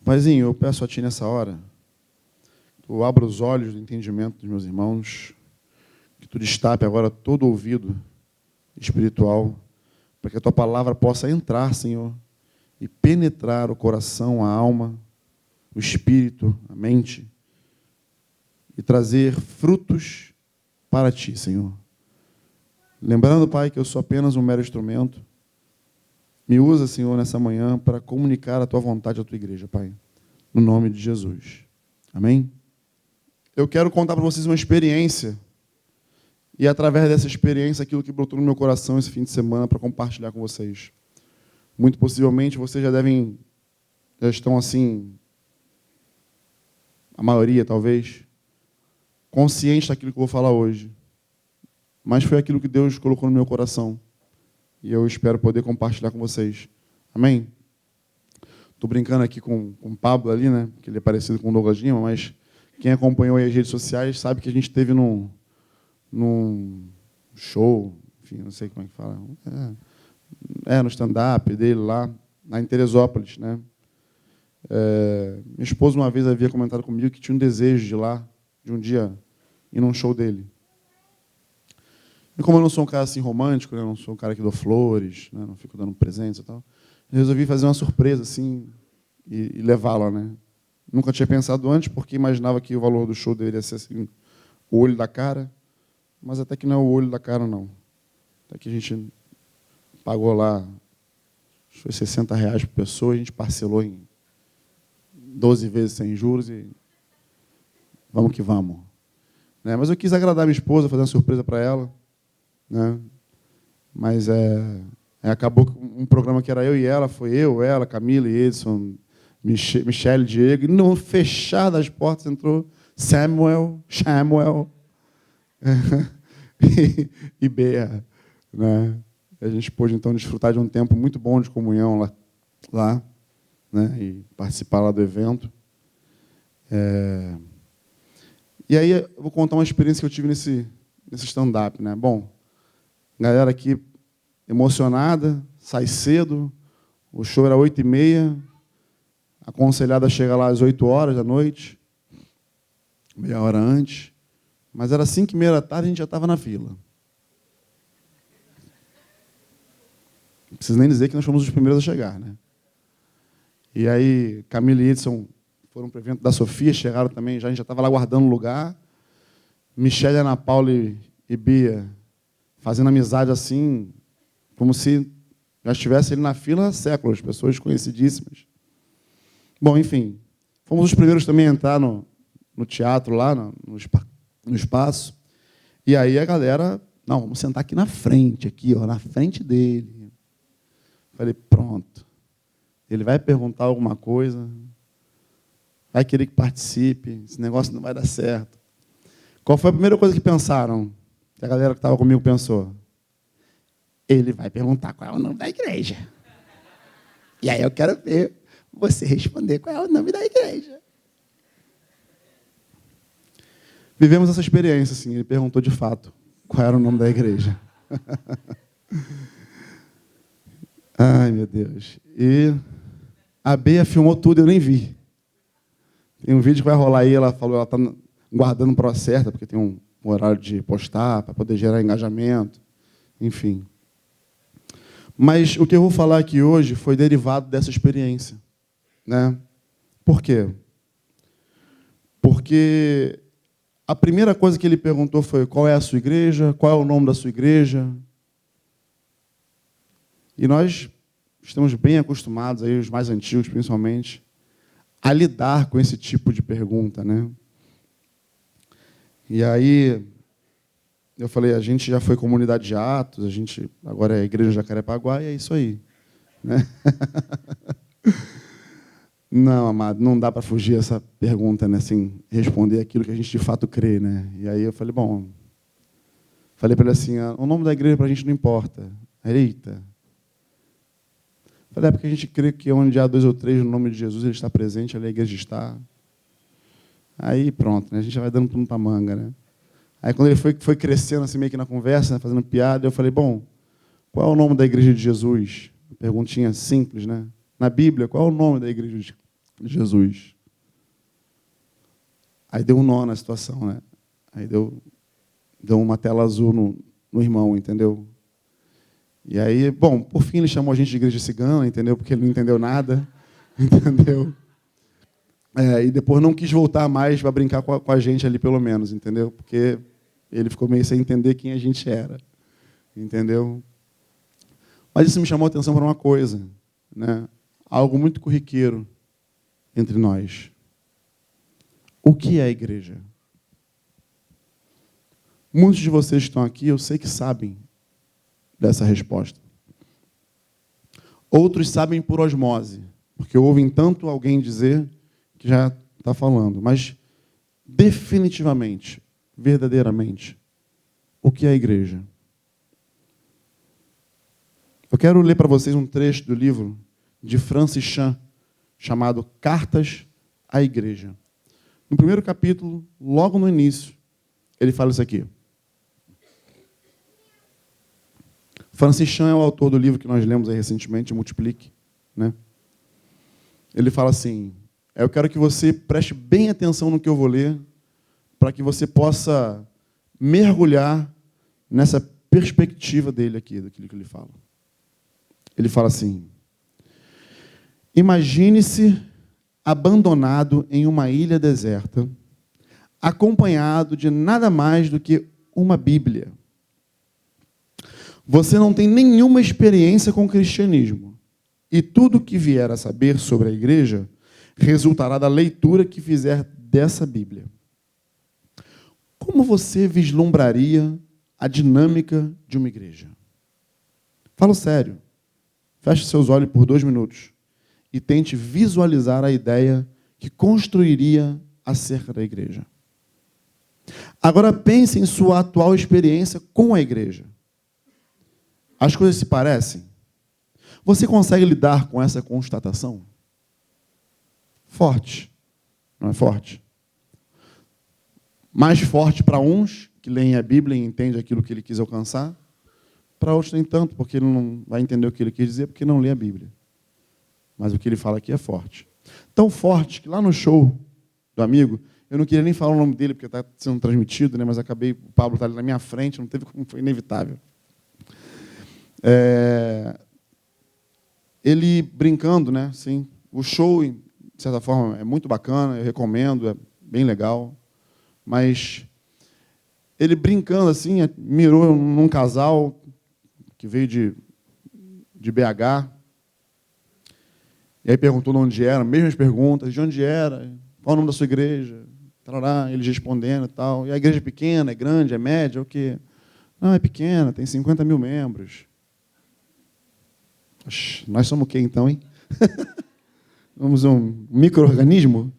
Paizinho, eu peço a Ti nessa hora, Tu abra os olhos do entendimento dos meus irmãos, que Tu destape agora todo o ouvido espiritual, para que a Tua palavra possa entrar, Senhor, e penetrar o coração, a alma, o espírito, a mente, e trazer frutos para Ti, Senhor. Lembrando, Pai, que eu sou apenas um mero instrumento. Me usa, Senhor, nessa manhã para comunicar a Tua vontade à Tua igreja, Pai. No nome de Jesus. Amém? Eu quero contar para vocês uma experiência. E através dessa experiência, aquilo que brotou no meu coração esse fim de semana para compartilhar com vocês. Muito possivelmente, vocês já estão assim, a maioria talvez, conscientes daquilo que eu vou falar hoje. Mas foi aquilo que Deus colocou no meu coração. E eu espero poder compartilhar com vocês. Amém? Estou brincando aqui com o Pablo ali, né? Que ele é parecido com o Douglas Lima, mas quem acompanhou aí as redes sociais sabe que a gente esteve num show, enfim, não sei como é que fala. No stand-up dele lá em Teresópolis, né? Minha esposa uma vez havia comentado comigo que tinha um desejo de ir lá, de um dia, ir num show dele. E como eu não sou um cara assim romântico, né? Não sou um cara que dou flores, né? Não fico dando presentes e tal, eu resolvi fazer uma surpresa assim e levá-la, né? Nunca tinha pensado antes, porque imaginava que o valor do show deveria ser assim, o olho da cara, mas até que não é o olho da cara, não. Até que a gente pagou lá, foi R$60 por pessoa, a gente parcelou em 12 vezes sem juros e vamos que vamos. Né? Mas eu quis agradar minha esposa, fazer uma surpresa para ela, né? Mas acabou que um programa que era eu e ela, foi eu, ela, Camila e Edson, Michele, Diego, e no fechar das portas entrou Samuel e Bea, né? A gente pôde, então, desfrutar de um tempo muito bom de comunhão lá, né? E participar lá do evento. E aí eu vou contar uma experiência que eu tive nesse stand-up, né? Bom, galera aqui emocionada, sai cedo, o show era 8h30, aconselhada a chegar lá às 8h da noite, meia hora antes, mas era 5h30 da tarde e a gente já estava na fila. Não preciso nem dizer que nós fomos os primeiros a chegar, né? E aí, Camila e Edson foram para o evento da Sofia, chegaram também, a gente já estava lá guardando lugar. Michele, Ana Paula e Bia fazendo amizade assim, como se já estivesse ali na fila há séculos, pessoas conhecidíssimas. Bom, enfim, fomos os primeiros também a entrar no teatro lá, no espaço. E aí a galera, não, vamos sentar aqui na frente, na frente dele. Falei, pronto. Ele vai perguntar alguma coisa, vai querer que participe, esse negócio não vai dar certo. Qual foi a primeira coisa que pensaram? Que a galera que estava comigo pensou? Ele vai perguntar qual é o nome da igreja. E aí eu quero ver você responder qual é o nome da igreja. Vivemos essa experiência, assim. Ele perguntou de fato qual era o nome da igreja. Ai, meu Deus. E a Bea filmou tudo, eu nem vi. Tem um vídeo que vai rolar aí, ela falou, ela está guardando para o certa, porque tem um horário de postar, para poder gerar engajamento, enfim. Mas o que eu vou falar aqui hoje foi derivado dessa experiência, né? Por quê? Porque a primeira coisa que ele perguntou foi qual é a sua igreja, qual é o nome da sua igreja. E nós estamos bem acostumados, aí, os mais antigos principalmente, a lidar com esse tipo de pergunta, né? E aí eu falei, a gente já foi comunidade de Atos, a gente agora é a Igreja Jacarepaguá, e é isso aí, né? Não, amado, não dá para fugir essa pergunta, né? Assim, responder aquilo que a gente de fato crê, né? E aí eu falei, falei para ele assim, o nome da igreja para a gente não importa. Eita. Falei, porque a gente crê que onde há 2 ou 3 no nome de Jesus, ele está presente, ali a igreja está. Aí pronto, né? A gente já vai dando pano para manga, né? Aí quando ele foi crescendo assim meio que na conversa, né? Fazendo piada, eu falei, qual é o nome da igreja de Jesus? Perguntinha simples, né? Na Bíblia, qual é o nome da igreja de Jesus. Aí deu um nó na situação, né? Aí deu uma tela azul no irmão, entendeu? E aí, bom, por fim ele chamou a gente de igreja cigana, entendeu? Porque ele não entendeu nada, entendeu? E depois não quis voltar mais para brincar com a gente ali, pelo menos, entendeu? Porque ele ficou meio sem entender quem a gente era, entendeu? Mas isso me chamou a atenção para uma coisa, né? Algo muito corriqueiro entre nós. O que é a igreja? Muitos de vocês que estão aqui, eu sei que sabem dessa resposta. Outros sabem por osmose, porque ouvem tanto alguém dizer que já está falando. Mas, definitivamente, verdadeiramente, o que é a igreja? Eu quero ler para vocês um trecho do livro de Francis Chan, chamado Cartas à Igreja. No primeiro capítulo, logo no início, ele fala isso aqui. Francis Chan é o autor do livro que nós lemos aí recentemente, Multiplique, né? Ele fala assim: eu quero que você preste bem atenção no que eu vou ler, para que você possa mergulhar nessa perspectiva dele aqui, daquilo que ele fala. Ele fala assim: imagine-se abandonado em uma ilha deserta, acompanhado de nada mais do que uma Bíblia. Você não tem nenhuma experiência com o cristianismo, e tudo o que vier a saber sobre a igreja resultará da leitura que fizer dessa Bíblia. Como você vislumbraria a dinâmica de uma igreja? Falo sério. Feche seus olhos por 2 minutos e tente visualizar a ideia que construiria acerca da igreja. Agora pense em sua atual experiência com a igreja. As coisas se parecem? Você consegue lidar com essa constatação? Forte, não é forte? Mais forte para uns que leem a Bíblia e entendem aquilo que ele quis alcançar, para outros nem tanto, porque ele não vai entender o que ele quis dizer, porque não lê a Bíblia. Mas o que ele fala aqui é forte. Tão forte que lá no show do amigo, eu não queria nem falar o nome dele, porque está sendo transmitido, né? Mas acabei, o Pablo está ali na minha frente, não teve como, foi inevitável. Ele brincando, né? Assim, o show, de certa forma, é muito bacana, eu recomendo, é bem legal. Mas ele brincando assim, mirou num casal que veio de BH. E aí perguntou de onde era, mesmas perguntas, de onde era, qual o nome da sua igreja, tarará, eles respondendo e tal. E a igreja é pequena, é grande, é média, é o quê? Não, é pequena, tem 50 mil membros. Oxe, nós somos o quê então, hein? Somos um micro-organismo?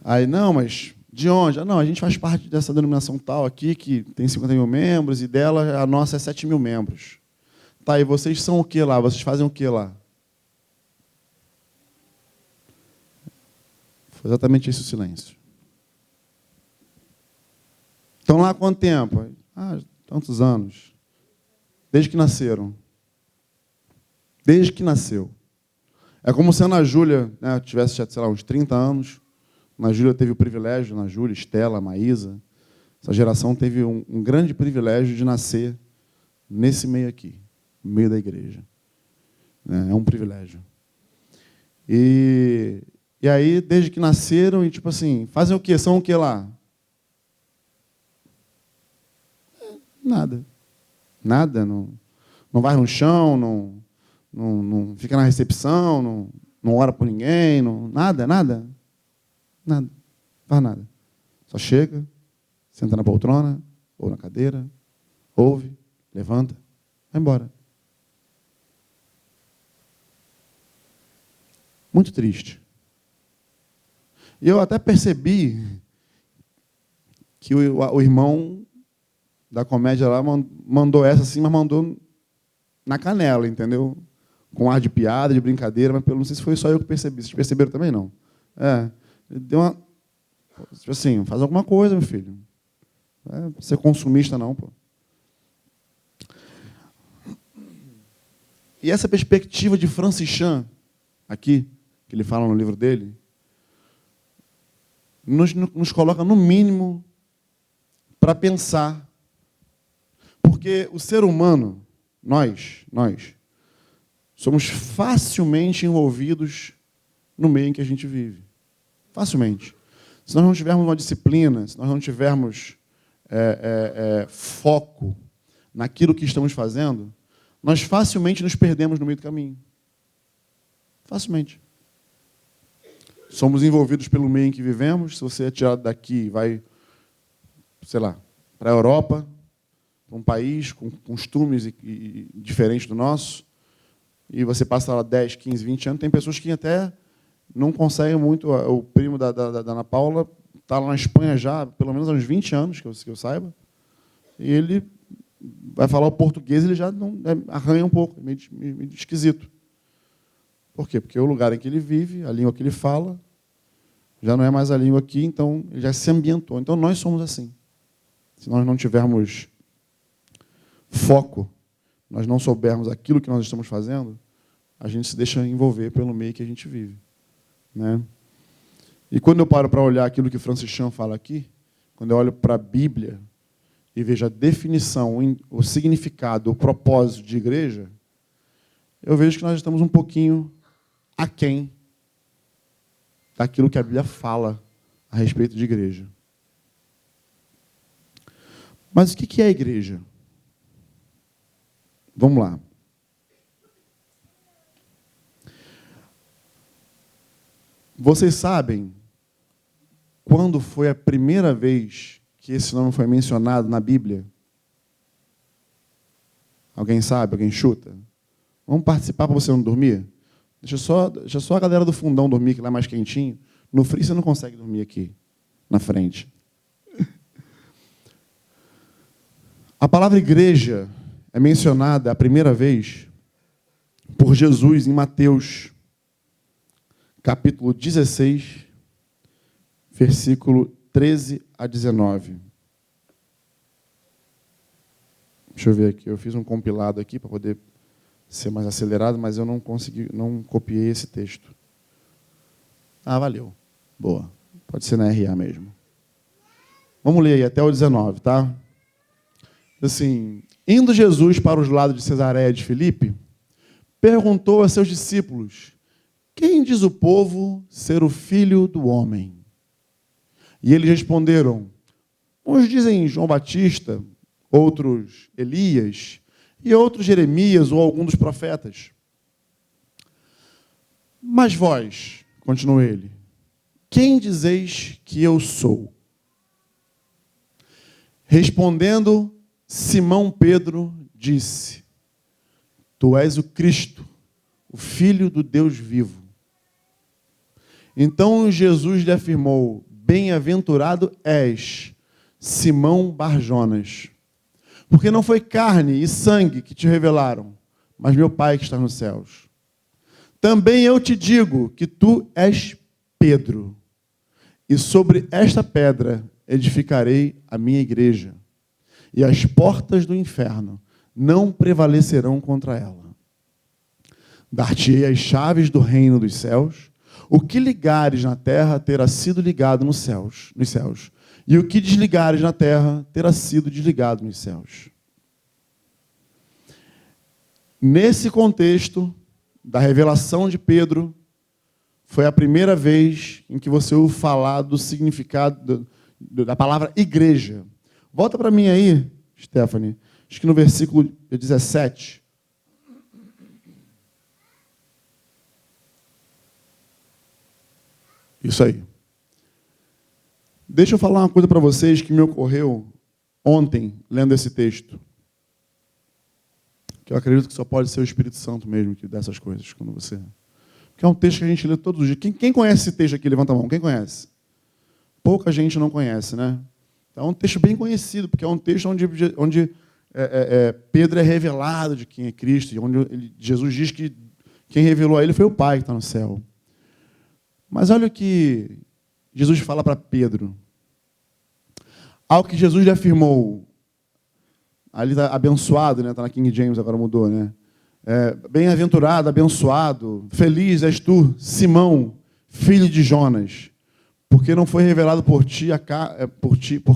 Aí, não, mas de onde? Não, a gente faz parte dessa denominação tal aqui, que tem 50 mil membros, e dela, a nossa é 7 mil membros. Tá, e vocês são o que lá? Vocês fazem o que lá? Foi exatamente esse o silêncio. Estão lá há quanto tempo? Tantos anos. Desde que nasceram. Desde que nasceu. É como se a Ana Júlia, né, tivesse, sei lá, uns 30 anos. A Ana Júlia teve o privilégio, Ana Júlia, Estela, Maísa. Essa geração teve um grande privilégio de nascer nesse meio aqui, no meio da igreja. É um privilégio. E aí, desde que nasceram, e tipo assim, fazem o quê? São o quê lá? Nada. Nada. Não vai no chão, não fica na recepção, não ora por ninguém, nada. Nada. Não faz nada. Só chega, senta na poltrona, ou na cadeira, ouve, levanta, vai embora. Muito triste. E eu até percebi que o irmão da comédia lá mandou essa assim, mas mandou na canela, entendeu? Com ar de piada, de brincadeira, mas não sei se foi só eu que percebi. Vocês perceberam também, não? Deu uma... Tipo assim, faz alguma coisa, meu filho. Não é ser consumista, não, pô. E essa perspectiva de Francis Chan, aqui, que ele fala no livro dele, nos coloca, no mínimo, para pensar. Porque o ser humano, nós, somos facilmente envolvidos no meio em que a gente vive. Facilmente. Se nós não tivermos uma disciplina, se nós não tivermos foco naquilo que estamos fazendo, nós facilmente nos perdemos no meio do caminho. Facilmente. Somos envolvidos pelo meio em que vivemos. Se você é tirado daqui e vai, sei lá, para a Europa, para um país com costumes diferentes do nosso, e você passa lá 10, 15, 20 anos, tem pessoas que até não conseguem muito. O primo da Ana Paula está lá na Espanha já, pelo menos há uns 20 anos, que eu saiba, e ele vai falar o português e ele já não, arranha um pouco, é meio esquisito. Por quê? Porque o lugar em que ele vive, a língua que ele fala, já não é mais a língua aqui, então ele já se ambientou. Então nós somos assim. Se nós não tivermos foco, nós não soubermos aquilo que nós estamos fazendo, a gente se deixa envolver pelo meio que a gente vive. Né? E quando eu paro para olhar aquilo que Francis Chan fala aqui, quando eu olho para a Bíblia e vejo a definição, o significado, o propósito de igreja, eu vejo que nós estamos um pouquinho aquém daquilo que a Bíblia fala a respeito de igreja. Mas o que é a igreja? Vamos lá. Vocês sabem quando foi a primeira vez que esse nome foi mencionado na Bíblia? Alguém sabe? Alguém chuta? Vamos participar para você não dormir? Deixa só a galera do fundão dormir, que lá é mais quentinho. No frio você não consegue dormir aqui, na frente. A palavra igreja é mencionada a primeira vez por Jesus em Mateus, capítulo 16, versículo 13 a 19. Deixa eu ver aqui, eu fiz um compilado aqui para poder ser mais acelerado, mas eu não copiei esse texto. Ah, valeu. Boa. Pode ser na RA mesmo. Vamos ler aí até o 19, tá? Assim, indo Jesus para os lados de Cesareia de Filipe, perguntou a seus discípulos: quem diz o povo ser o Filho do Homem? E eles responderam: uns dizem João Batista, outros Elias, e outros Jeremias ou algum dos profetas. Mas vós, continuou ele, quem dizeis que eu sou? Respondendo, Simão Pedro disse: tu és o Cristo, o Filho do Deus vivo. Então Jesus lhe afirmou: bem-aventurado és, Simão Barjonas, porque não foi carne e sangue que te revelaram, mas meu Pai que está nos céus. Também eu te digo que tu és Pedro, e sobre esta pedra edificarei a minha igreja, e as portas do inferno não prevalecerão contra ela. Dar-te-ei as chaves do reino dos céus. O que ligares na terra terá sido ligado nos céus, e o que desligares na terra terá sido desligado nos céus. Nesse contexto da revelação de Pedro, foi a primeira vez em que você ouviu falar do significado da palavra igreja. Volta para mim aí, Stephanie, acho que no versículo 17. Isso aí. Deixa eu falar uma coisa para vocês que me ocorreu ontem, lendo esse texto. Que eu acredito que só pode ser o Espírito Santo mesmo que dá essas coisas. Quando você... Porque é um texto que a gente lê todos os dias. Quem conhece esse texto aqui? Levanta a mão. Quem conhece? Pouca gente não conhece, né? Então, é um texto bem conhecido, porque é um texto onde Pedro é revelado de quem é Cristo, e onde Jesus diz que quem revelou a ele foi o Pai que está no céu. Mas olha o que Jesus fala para Pedro. Ao que Jesus lhe afirmou, ali está abençoado, né? Está na King James, agora mudou, né? Bem-aventurado, abençoado, feliz és tu, Simão, filho de Jonas, porque não foi revelado por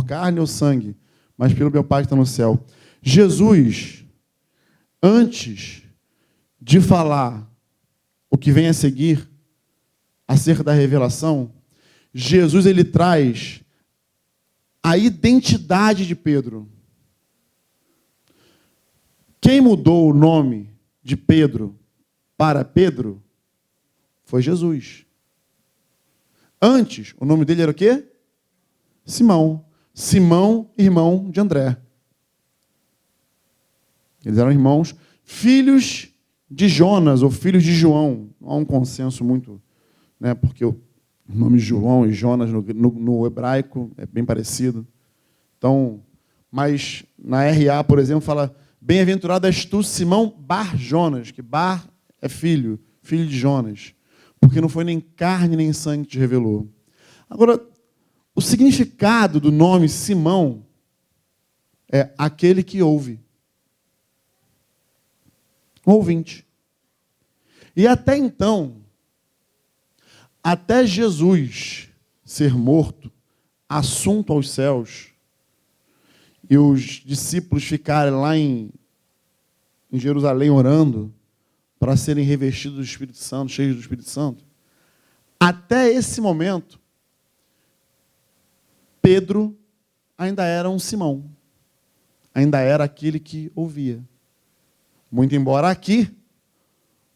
carne ou sangue, mas pelo meu Pai que está no céu. Jesus, antes de falar o que vem a seguir, acerca da revelação, Jesus ele traz a identidade de Pedro. Quem mudou o nome de Pedro para Pedro foi Jesus. Antes, o nome dele era o quê? Simão. Simão, irmão de André. Eles eram irmãos, filhos de Jonas, ou filhos de João. Não há um consenso muito, né, porque o nome João e Jonas no hebraico é bem parecido. Então, mas na RA, por exemplo, fala: bem-aventurado és tu, Simão Bar-Jonas, que Bar é filho de Jonas, porque não foi nem carne nem sangue que te revelou. Agora, o significado do nome Simão é aquele que ouve. Um ouvinte. E até então, até Jesus ser morto, assunto aos céus, e os discípulos ficarem lá em Jerusalém orando para serem revestidos do Espírito Santo, cheios do Espírito Santo, até esse momento, Pedro ainda era um Simão, ainda era aquele que ouvia. Muito embora aqui,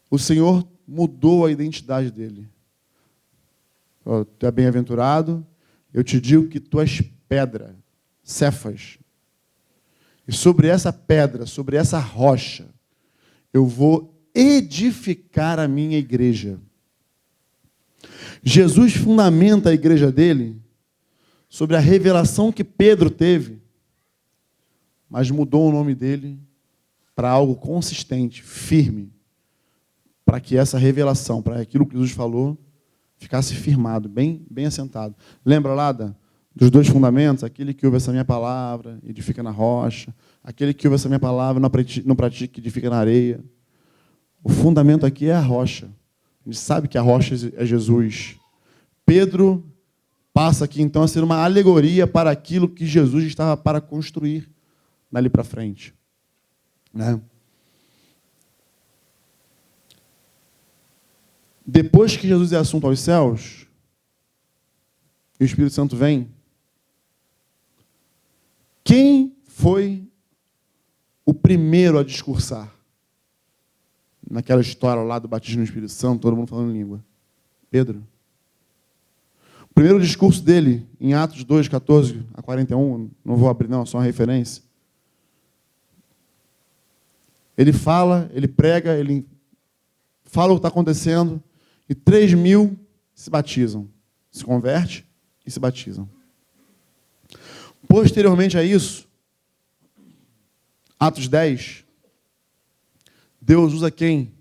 o Senhor mudou a identidade dele. Tu é bem-aventurado, eu te digo que tu és pedra, Cefas. E sobre essa pedra, sobre essa rocha, eu vou edificar a minha igreja. Jesus fundamenta a igreja dele sobre a revelação que Pedro teve, mas mudou o nome dele para algo consistente, firme, para que essa revelação, para aquilo que Jesus falou, ficasse firmado, bem assentado. Lembra lá dos dois fundamentos? Aquele que ouve essa minha palavra, edifica na rocha. Aquele que ouve essa minha palavra, não pratica, edifica na areia. O fundamento aqui é a rocha. A gente sabe que a rocha é Jesus. Pedro passa aqui, então, a ser uma alegoria para aquilo que Jesus estava para construir dali para frente. Né? Depois que Jesus é assunto aos céus, e o Espírito Santo vem, quem foi o primeiro a discursar? Naquela história lá do batismo no Espírito Santo, todo mundo falando em língua. Pedro. O primeiro discurso dele, em Atos 2, 14 a 41, não vou abrir não, só uma referência. Ele fala, ele prega, ele fala o que está acontecendo, e 3.000 se batizam, se convertem e se batizam. Posteriormente a isso, Atos 10, Deus usa quem?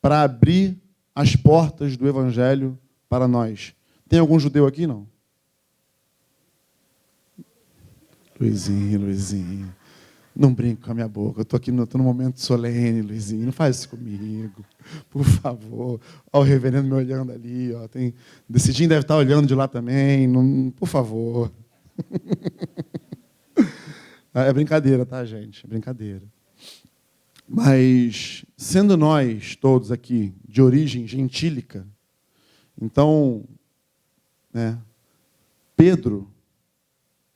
Para abrir as portas do Evangelho para nós. Tem algum judeu aqui, não? Luizinho. Não brinque com a minha boca. Eu estou aqui tô num momento solene, Luizinho. Não faz isso comigo. Por favor. Olha o reverendo me olhando ali. Ó. Decidinho deve estar olhando de lá também. Não, por favor. É brincadeira, tá, gente? É brincadeira. Mas, sendo nós todos aqui de origem gentílica, então, né, Pedro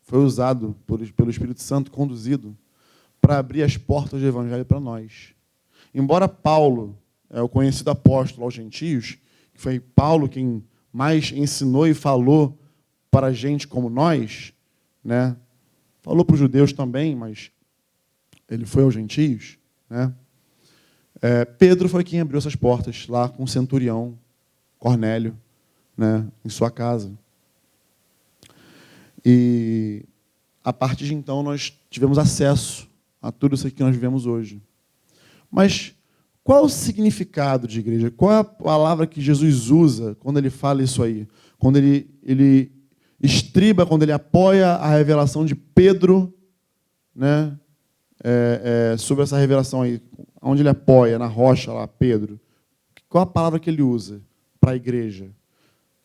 foi usado pelo Espírito Santo, conduzido, para abrir as portas do Evangelho para nós. Embora Paulo é o conhecido apóstolo aos gentios, que foi Paulo quem mais ensinou e falou para a gente como nós, né? Falou para os judeus também, mas ele foi aos gentios, né? Pedro foi quem abriu essas portas lá com o centurião Cornélio, né, em sua casa. E a partir de então nós tivemos acesso a tudo isso que nós vivemos hoje. Mas qual o significado de igreja? Qual é a palavra que Jesus usa quando ele fala isso aí? Quando ele estriba, quando ele apoia a revelação de Pedro, né, sobre essa revelação aí, onde ele apoia, na rocha lá, Pedro, qual a palavra que ele usa para a igreja?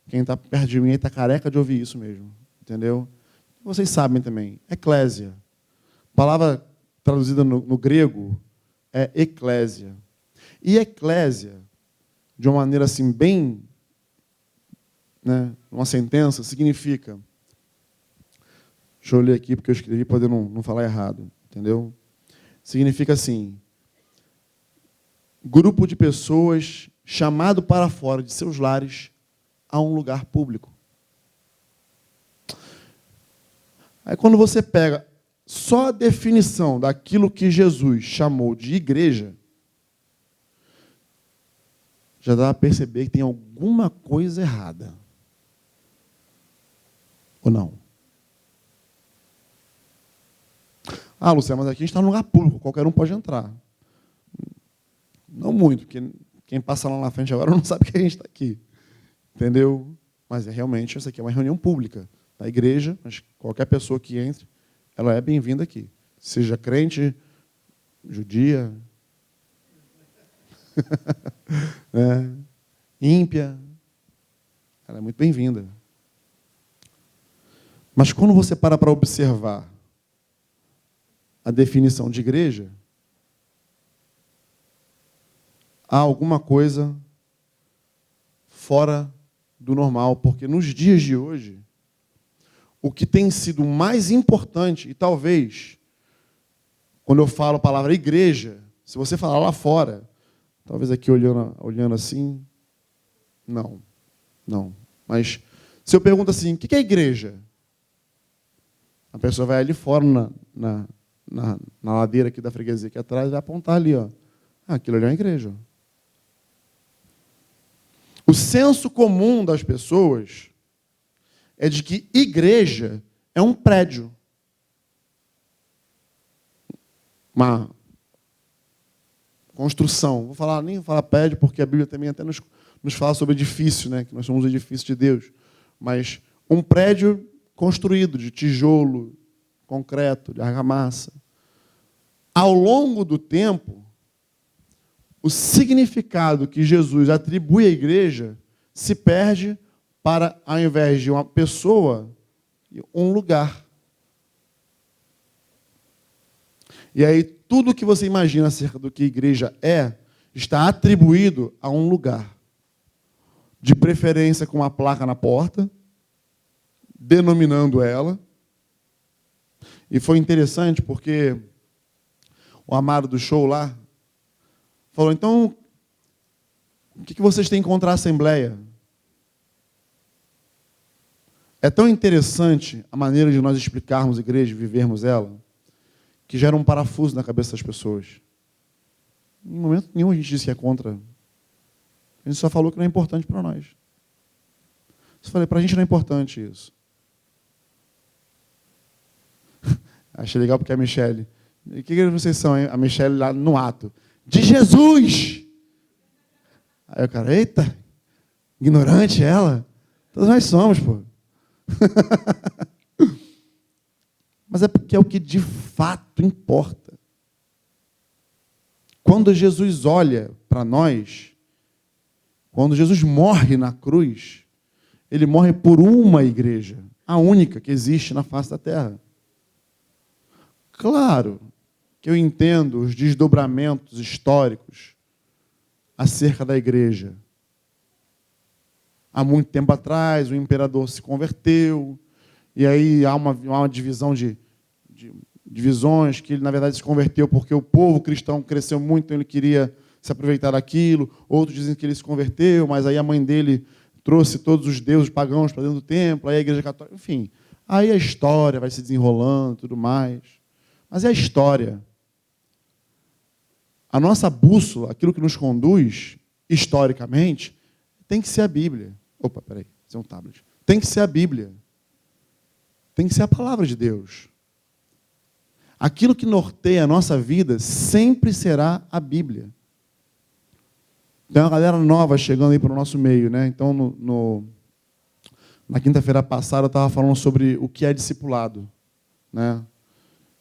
Quem está perto de mim está careca de ouvir isso mesmo. Entendeu? Vocês sabem também. Eclésia. A palavra traduzida no grego é eclésia. E eclésia, de uma maneira assim bem, né, uma sentença, significa... Deixa eu ler aqui, porque eu escrevi para poder não falar errado. Entendeu? Significa assim... Grupo de pessoas chamado para fora de seus lares a um lugar público. Aí, quando você pega só a definição daquilo que Jesus chamou de igreja, já dá para perceber que tem alguma coisa errada. Ou não? Ah, Luciano, mas aqui a gente está num lugar público, qualquer um pode entrar. Não muito, porque quem passa lá na frente agora não sabe que a gente está aqui. Entendeu? Mas realmente, essa aqui é uma reunião pública da igreja, mas qualquer pessoa que entre, ela é bem-vinda aqui. Seja crente, judia, ímpia, ela é muito bem-vinda. Mas quando você para observar a definição de igreja, há alguma coisa fora do normal, porque nos dias de hoje, o que tem sido mais importante, e talvez, quando eu falo a palavra igreja, se você falar lá fora, talvez aqui olhando assim, não. Mas se eu pergunto assim, o que é igreja? A pessoa vai ali fora, na ladeira aqui da freguesia, aqui atrás, vai apontar ali, ó. Aquilo ali é uma igreja. O senso comum das pessoas é de que igreja é um prédio. Uma construção. Nem vou falar prédio, porque a Bíblia também até nos fala sobre edifício, né? Que nós somos o edifício de Deus. Mas um prédio construído de tijolo, concreto, de argamassa. Ao longo do tempo, o significado que Jesus atribui à igreja se perde para, ao invés de uma pessoa, um lugar. E aí, tudo que você imagina acerca do que igreja está atribuído a um lugar. De preferência com uma placa na porta, denominando ela. E foi interessante porque o Amaro do show lá falou, então, o que vocês têm contra a Assembleia? É tão interessante a maneira de nós explicarmos a igreja, vivermos ela, que gera um parafuso na cabeça das pessoas. Em momento nenhum a gente disse que é contra. A gente só falou que não é importante para nós. Eu falei, para a gente não é importante isso. Achei legal porque a Michele... O que vocês são, hein? A Michele lá no ato. De Jesus! Aí o cara, eita, ignorante ela. Todos nós somos, pô. Mas é porque é o que de fato importa. Quando Jesus olha para nós, quando Jesus morre na cruz, ele morre por uma igreja, a única que existe na face da terra. Claro que eu entendo os desdobramentos históricos acerca da igreja. Há muito tempo atrás, o imperador se converteu, e aí há uma divisão de divisões, que ele, na verdade, se converteu porque o povo cristão cresceu muito, então ele queria se aproveitar daquilo. Outros dizem que ele se converteu, mas aí a mãe dele trouxe todos os deuses pagãos para dentro do templo, aí a igreja católica, enfim. Aí a história vai se desenrolando e tudo mais. Mas é a história. A nossa bússola, aquilo que nos conduz, historicamente, tem que ser a Bíblia. Opa, peraí, isso é um tablet. Tem que ser a Bíblia. Tem que ser a palavra de Deus. Aquilo que norteia a nossa vida sempre será a Bíblia. Tem uma galera nova chegando aí para o nosso meio, né? Então, na quinta-feira passada, eu estava falando sobre o que é discipulado, né?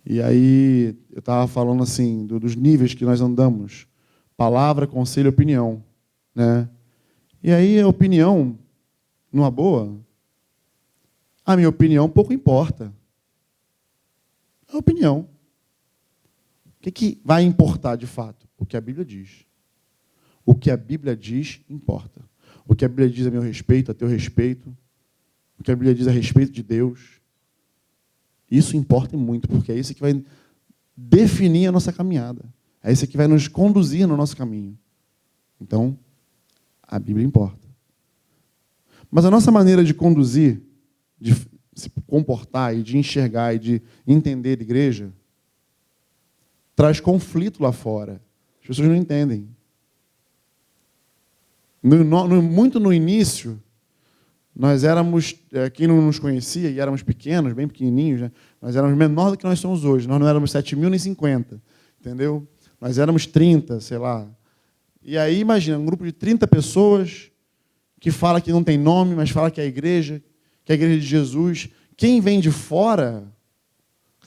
E aí eu estava falando assim dos níveis que nós andamos: palavra, conselho, opinião, né? E aí a opinião, numa boa, a minha opinião pouco importa. A opinião. O que vai importar de fato? O que a Bíblia diz. O que a Bíblia diz importa. O que a Bíblia diz a meu respeito, a teu respeito. O que a Bíblia diz a respeito de Deus. Isso importa muito, porque é isso que vai definir a nossa caminhada. É isso que vai nos conduzir no nosso caminho. Então, a Bíblia importa. Mas a nossa maneira de conduzir, de se comportar e de enxergar e de entender a igreja, traz conflito lá fora. As pessoas não entendem. Muito no início, nós éramos, quem não nos conhecia, e éramos pequenos, bem pequenininhos, né? Nós éramos menor do que nós somos hoje. Nós não éramos 7.000 nem 50, entendeu? Nós éramos 30, sei lá. E aí, imagina, um grupo de 30 pessoas que fala que não tem nome, mas fala que é a igreja de Jesus. Quem vem de fora,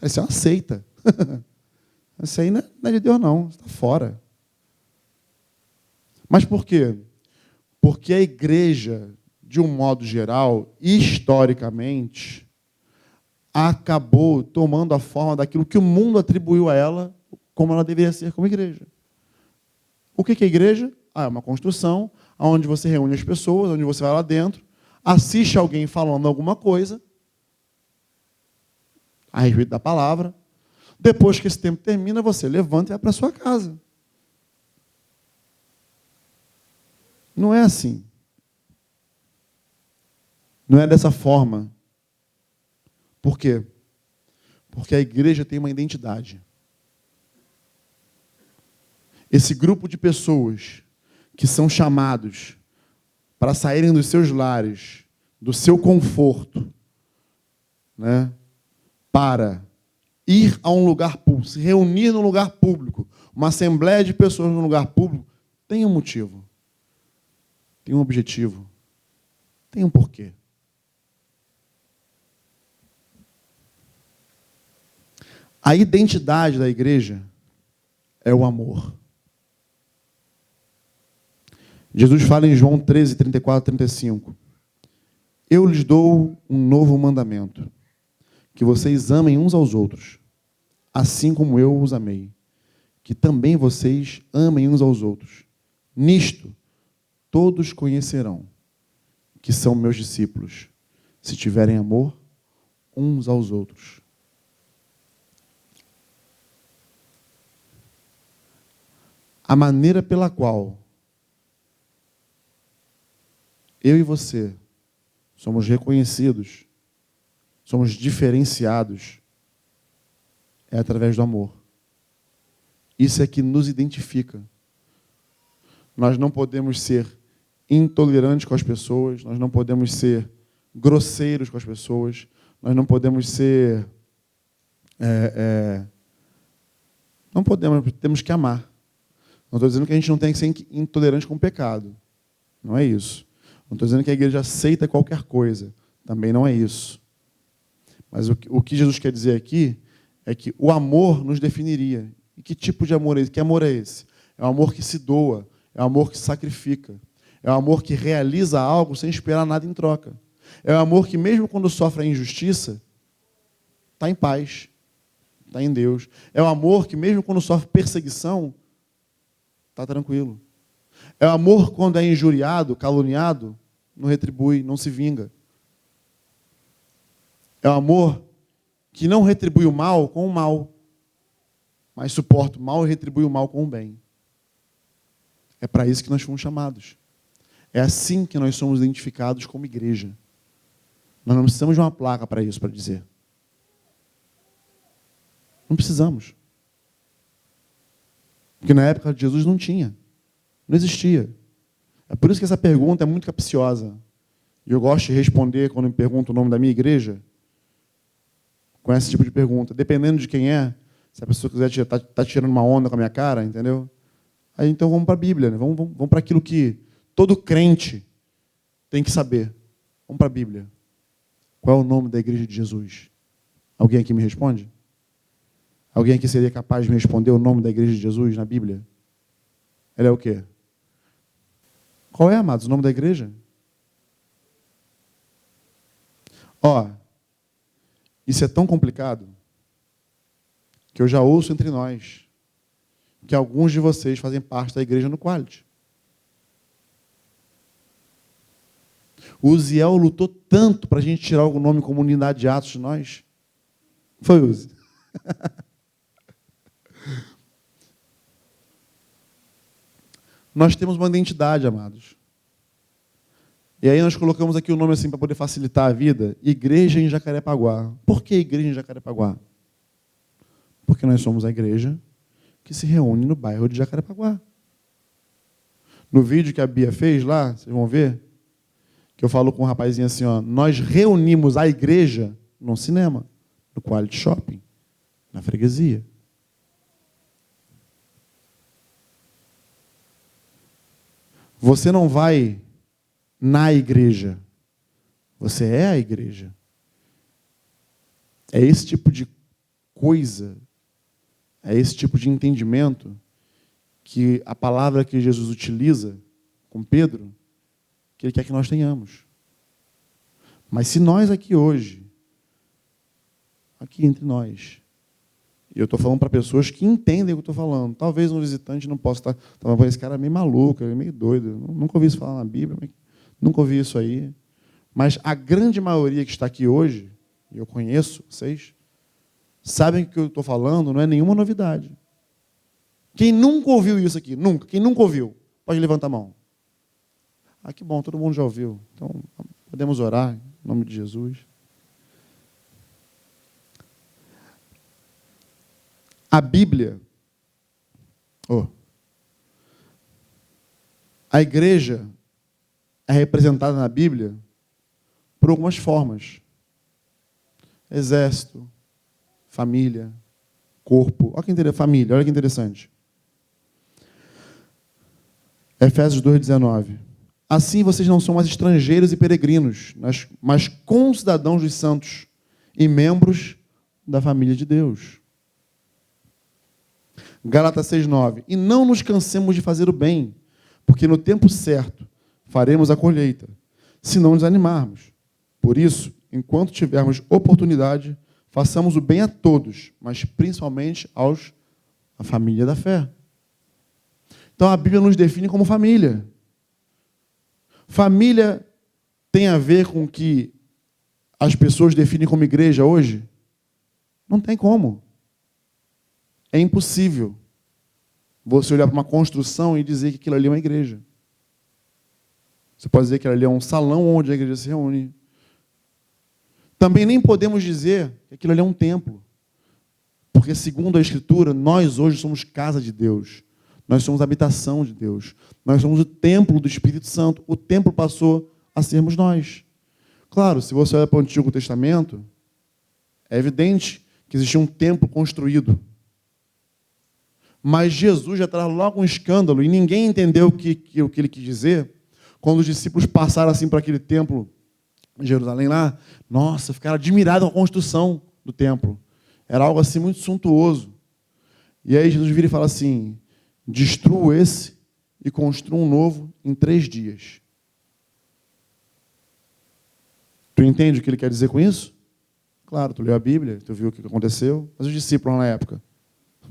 isso é uma seita. Isso aí não é de Deus, não. Está fora. Mas por quê? Porque a igreja, de um modo geral, historicamente, acabou tomando a forma daquilo que o mundo atribuiu a ela, como ela deveria ser como igreja. O que é igreja? É uma construção onde você reúne as pessoas, onde você vai lá dentro, assiste alguém falando alguma coisa a respeito da palavra. Depois que esse tempo termina, você levanta e vai para a sua casa. Não é assim. Não é dessa forma. Por quê? Porque a igreja tem uma identidade. Esse grupo de pessoas que são chamados para saírem dos seus lares, do seu conforto, né, para ir a um lugar público, se reunir num lugar público, uma assembleia de pessoas num lugar público, tem um motivo, tem um objetivo, tem um porquê. A identidade da igreja é o amor. Jesus fala em João 13, 34, 35. Eu lhes dou um novo mandamento, que vocês amem uns aos outros, assim como eu os amei, que também vocês amem uns aos outros. Nisto, todos conhecerão que são meus discípulos, se tiverem amor uns aos outros. A maneira pela qual eu e você somos reconhecidos, somos diferenciados, é através do amor. Isso é que nos identifica. Nós não podemos ser intolerantes com as pessoas, nós não podemos ser grosseiros com as pessoas, nós não podemos ser... não podemos, temos que amar. Não estou dizendo que a gente não tem que ser intolerante com o pecado. Não é isso. Não estou dizendo que a igreja aceita qualquer coisa. Também não é isso. Mas o que Jesus quer dizer aqui é que o amor nos definiria. E que tipo de amor é esse? Que amor é esse? É o amor que se doa, é o amor que se sacrifica, é o amor que realiza algo sem esperar nada em troca. É o amor que, mesmo quando sofre a injustiça, está em paz, está em Deus. É o amor que, mesmo quando sofre perseguição, está tranquilo. É o amor quando é injuriado, caluniado, não retribui, não se vinga. É o amor que não retribui o mal com o mal, mas suporta o mal e retribui o mal com o bem. É para isso que nós fomos chamados. É assim que nós somos identificados como igreja. Nós não precisamos de uma placa para isso, para dizer. Não precisamos. Porque na época de Jesus não tinha. Não existia. É por isso que essa pergunta é muito capciosa. E eu gosto de responder, quando me perguntam o nome da minha igreja, com esse tipo de pergunta. Dependendo de quem é, se a pessoa quiser tá tirando uma onda com a minha cara, entendeu? Aí então vamos para a Bíblia, né? Vamos para aquilo que todo crente tem que saber. Vamos para a Bíblia. Qual é o nome da igreja de Jesus? Alguém aqui me responde? Alguém aqui seria capaz de me responder o nome da igreja de Jesus na Bíblia? Ela é o quê? Qual é, amados, o nome da igreja? Ó, isso é tão complicado que eu já ouço entre nós que alguns de vocês fazem parte da igreja no Quality. O Uziel lutou tanto para a gente tirar o nome Comunidade de Atos de nós. Foi, Uzi. Nós temos uma identidade, amados. E aí nós colocamos aqui o nome assim para poder facilitar a vida. Igreja em Jacarepaguá. Por que igreja em Jacarepaguá? Porque nós somos a igreja que se reúne no bairro de Jacarepaguá. No vídeo que a Bia fez lá, vocês vão ver, que eu falo com um rapazinho assim, ó, nós reunimos a igreja num cinema, no Quality Shopping, na freguesia. Você não vai na igreja. Você é a igreja. É esse tipo de coisa, é esse tipo de entendimento que a palavra que Jesus utiliza com Pedro, que ele quer que nós tenhamos. Mas se nós aqui hoje, aqui entre nós, e eu estou falando para pessoas que entendem o que eu estou falando, talvez um visitante não possa estar, esse cara é meio maluco, é meio doido, nunca ouvi isso falar na Bíblia, nunca ouvi isso aí. Mas a grande maioria que está aqui hoje, e eu conheço vocês, sabem que o que eu estou falando não é nenhuma novidade. Quem nunca ouviu isso aqui? Nunca. Quem nunca ouviu? Pode levantar a mão. Ah, que bom, todo mundo já ouviu. Então, podemos orar em nome de Jesus. A Bíblia, a igreja é representada na Bíblia por algumas formas. Exército, família, corpo. Olha que interessante, família, olha que interessante. Efésios 2,19. Assim vocês não são mais estrangeiros e peregrinos, mas concidadãos dos santos e membros da família de Deus. Gálatas 6,9. E não nos cansemos de fazer o bem, porque no tempo certo faremos a colheita, se não desanimarmos. Por isso, enquanto tivermos oportunidade, façamos o bem a todos, mas principalmente à família da fé. Então a Bíblia nos define como família. Família tem a ver com o que as pessoas definem como igreja hoje? Não tem como. É impossível você olhar para uma construção e dizer que aquilo ali é uma igreja. Você pode dizer que aquilo ali é um salão onde a igreja se reúne. Também nem podemos dizer que aquilo ali é um templo. Porque, segundo a Escritura, nós hoje somos casa de Deus. Nós somos a habitação de Deus. Nós somos o templo do Espírito Santo. O templo passou a sermos nós. Claro, se você olhar para o Antigo Testamento, é evidente que existia um templo construído. Mas Jesus já traz logo um escândalo e ninguém entendeu o que ele quis dizer. Quando os discípulos passaram assim para aquele templo em Jerusalém lá, nossa, ficaram admirados com a construção do templo. Era algo assim muito suntuoso. E aí Jesus vira e fala assim, destrua esse e construa um novo em 3 dias. Tu entende o que ele quer dizer com isso? Claro, tu leu a Bíblia, tu viu o que aconteceu, mas os discípulos na época?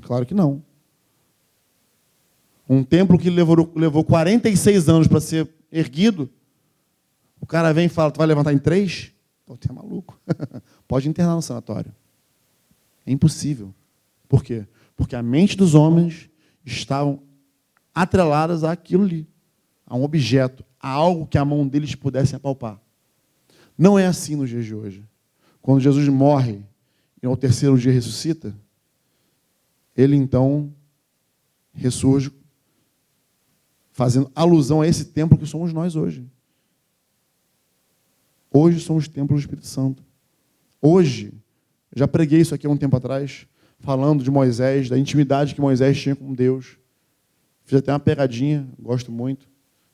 Claro que não. Um templo que levou 46 anos para ser erguido, o cara vem e fala, tu vai levantar em 3? Pô, tu é maluco. Pode internar no sanatório. É impossível. Por quê? Porque a mente dos homens estavam atreladas àquilo ali, a um objeto, a algo que a mão deles pudesse apalpar. Não é assim nos dias de hoje. Quando Jesus morre e ao 3º dia ressuscita, ele então ressurge, fazendo alusão a esse templo que somos nós hoje. Hoje somos templo do Espírito Santo. Hoje, já preguei isso aqui há um tempo atrás, falando de Moisés, da intimidade que Moisés tinha com Deus. Fiz até uma pegadinha, gosto muito.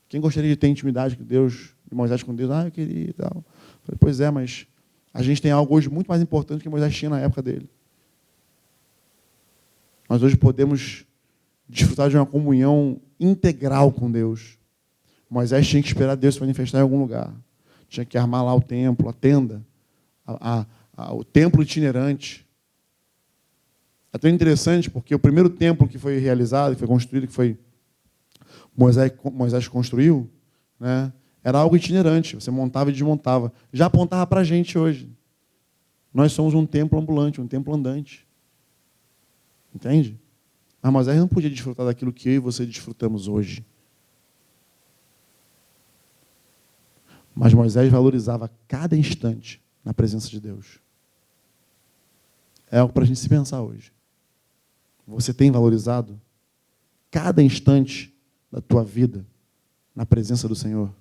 Quem gostaria de ter intimidade com Deus, de Moisés com Deus? Ah, eu queria e tal. Falei, pois é, mas a gente tem algo hoje muito mais importante que Moisés tinha na época dele. nós hoje podemos desfrutar de uma comunhão integral com Deus. Moisés tinha que esperar Deus se manifestar em algum lugar. Tinha que armar lá o templo, a tenda, o templo itinerante. É tão interessante porque o primeiro templo que foi realizado, que foi construído, que foi Moisés construiu, né, era algo itinerante. Você montava e desmontava. Já apontava para a gente hoje. Nós somos um templo ambulante, um templo andante. Entende? Mas Moisés não podia desfrutar daquilo que eu e você desfrutamos hoje. Mas Moisés valorizava cada instante na presença de Deus. É algo para a gente se pensar hoje. Você tem valorizado cada instante da tua vida na presença do Senhor?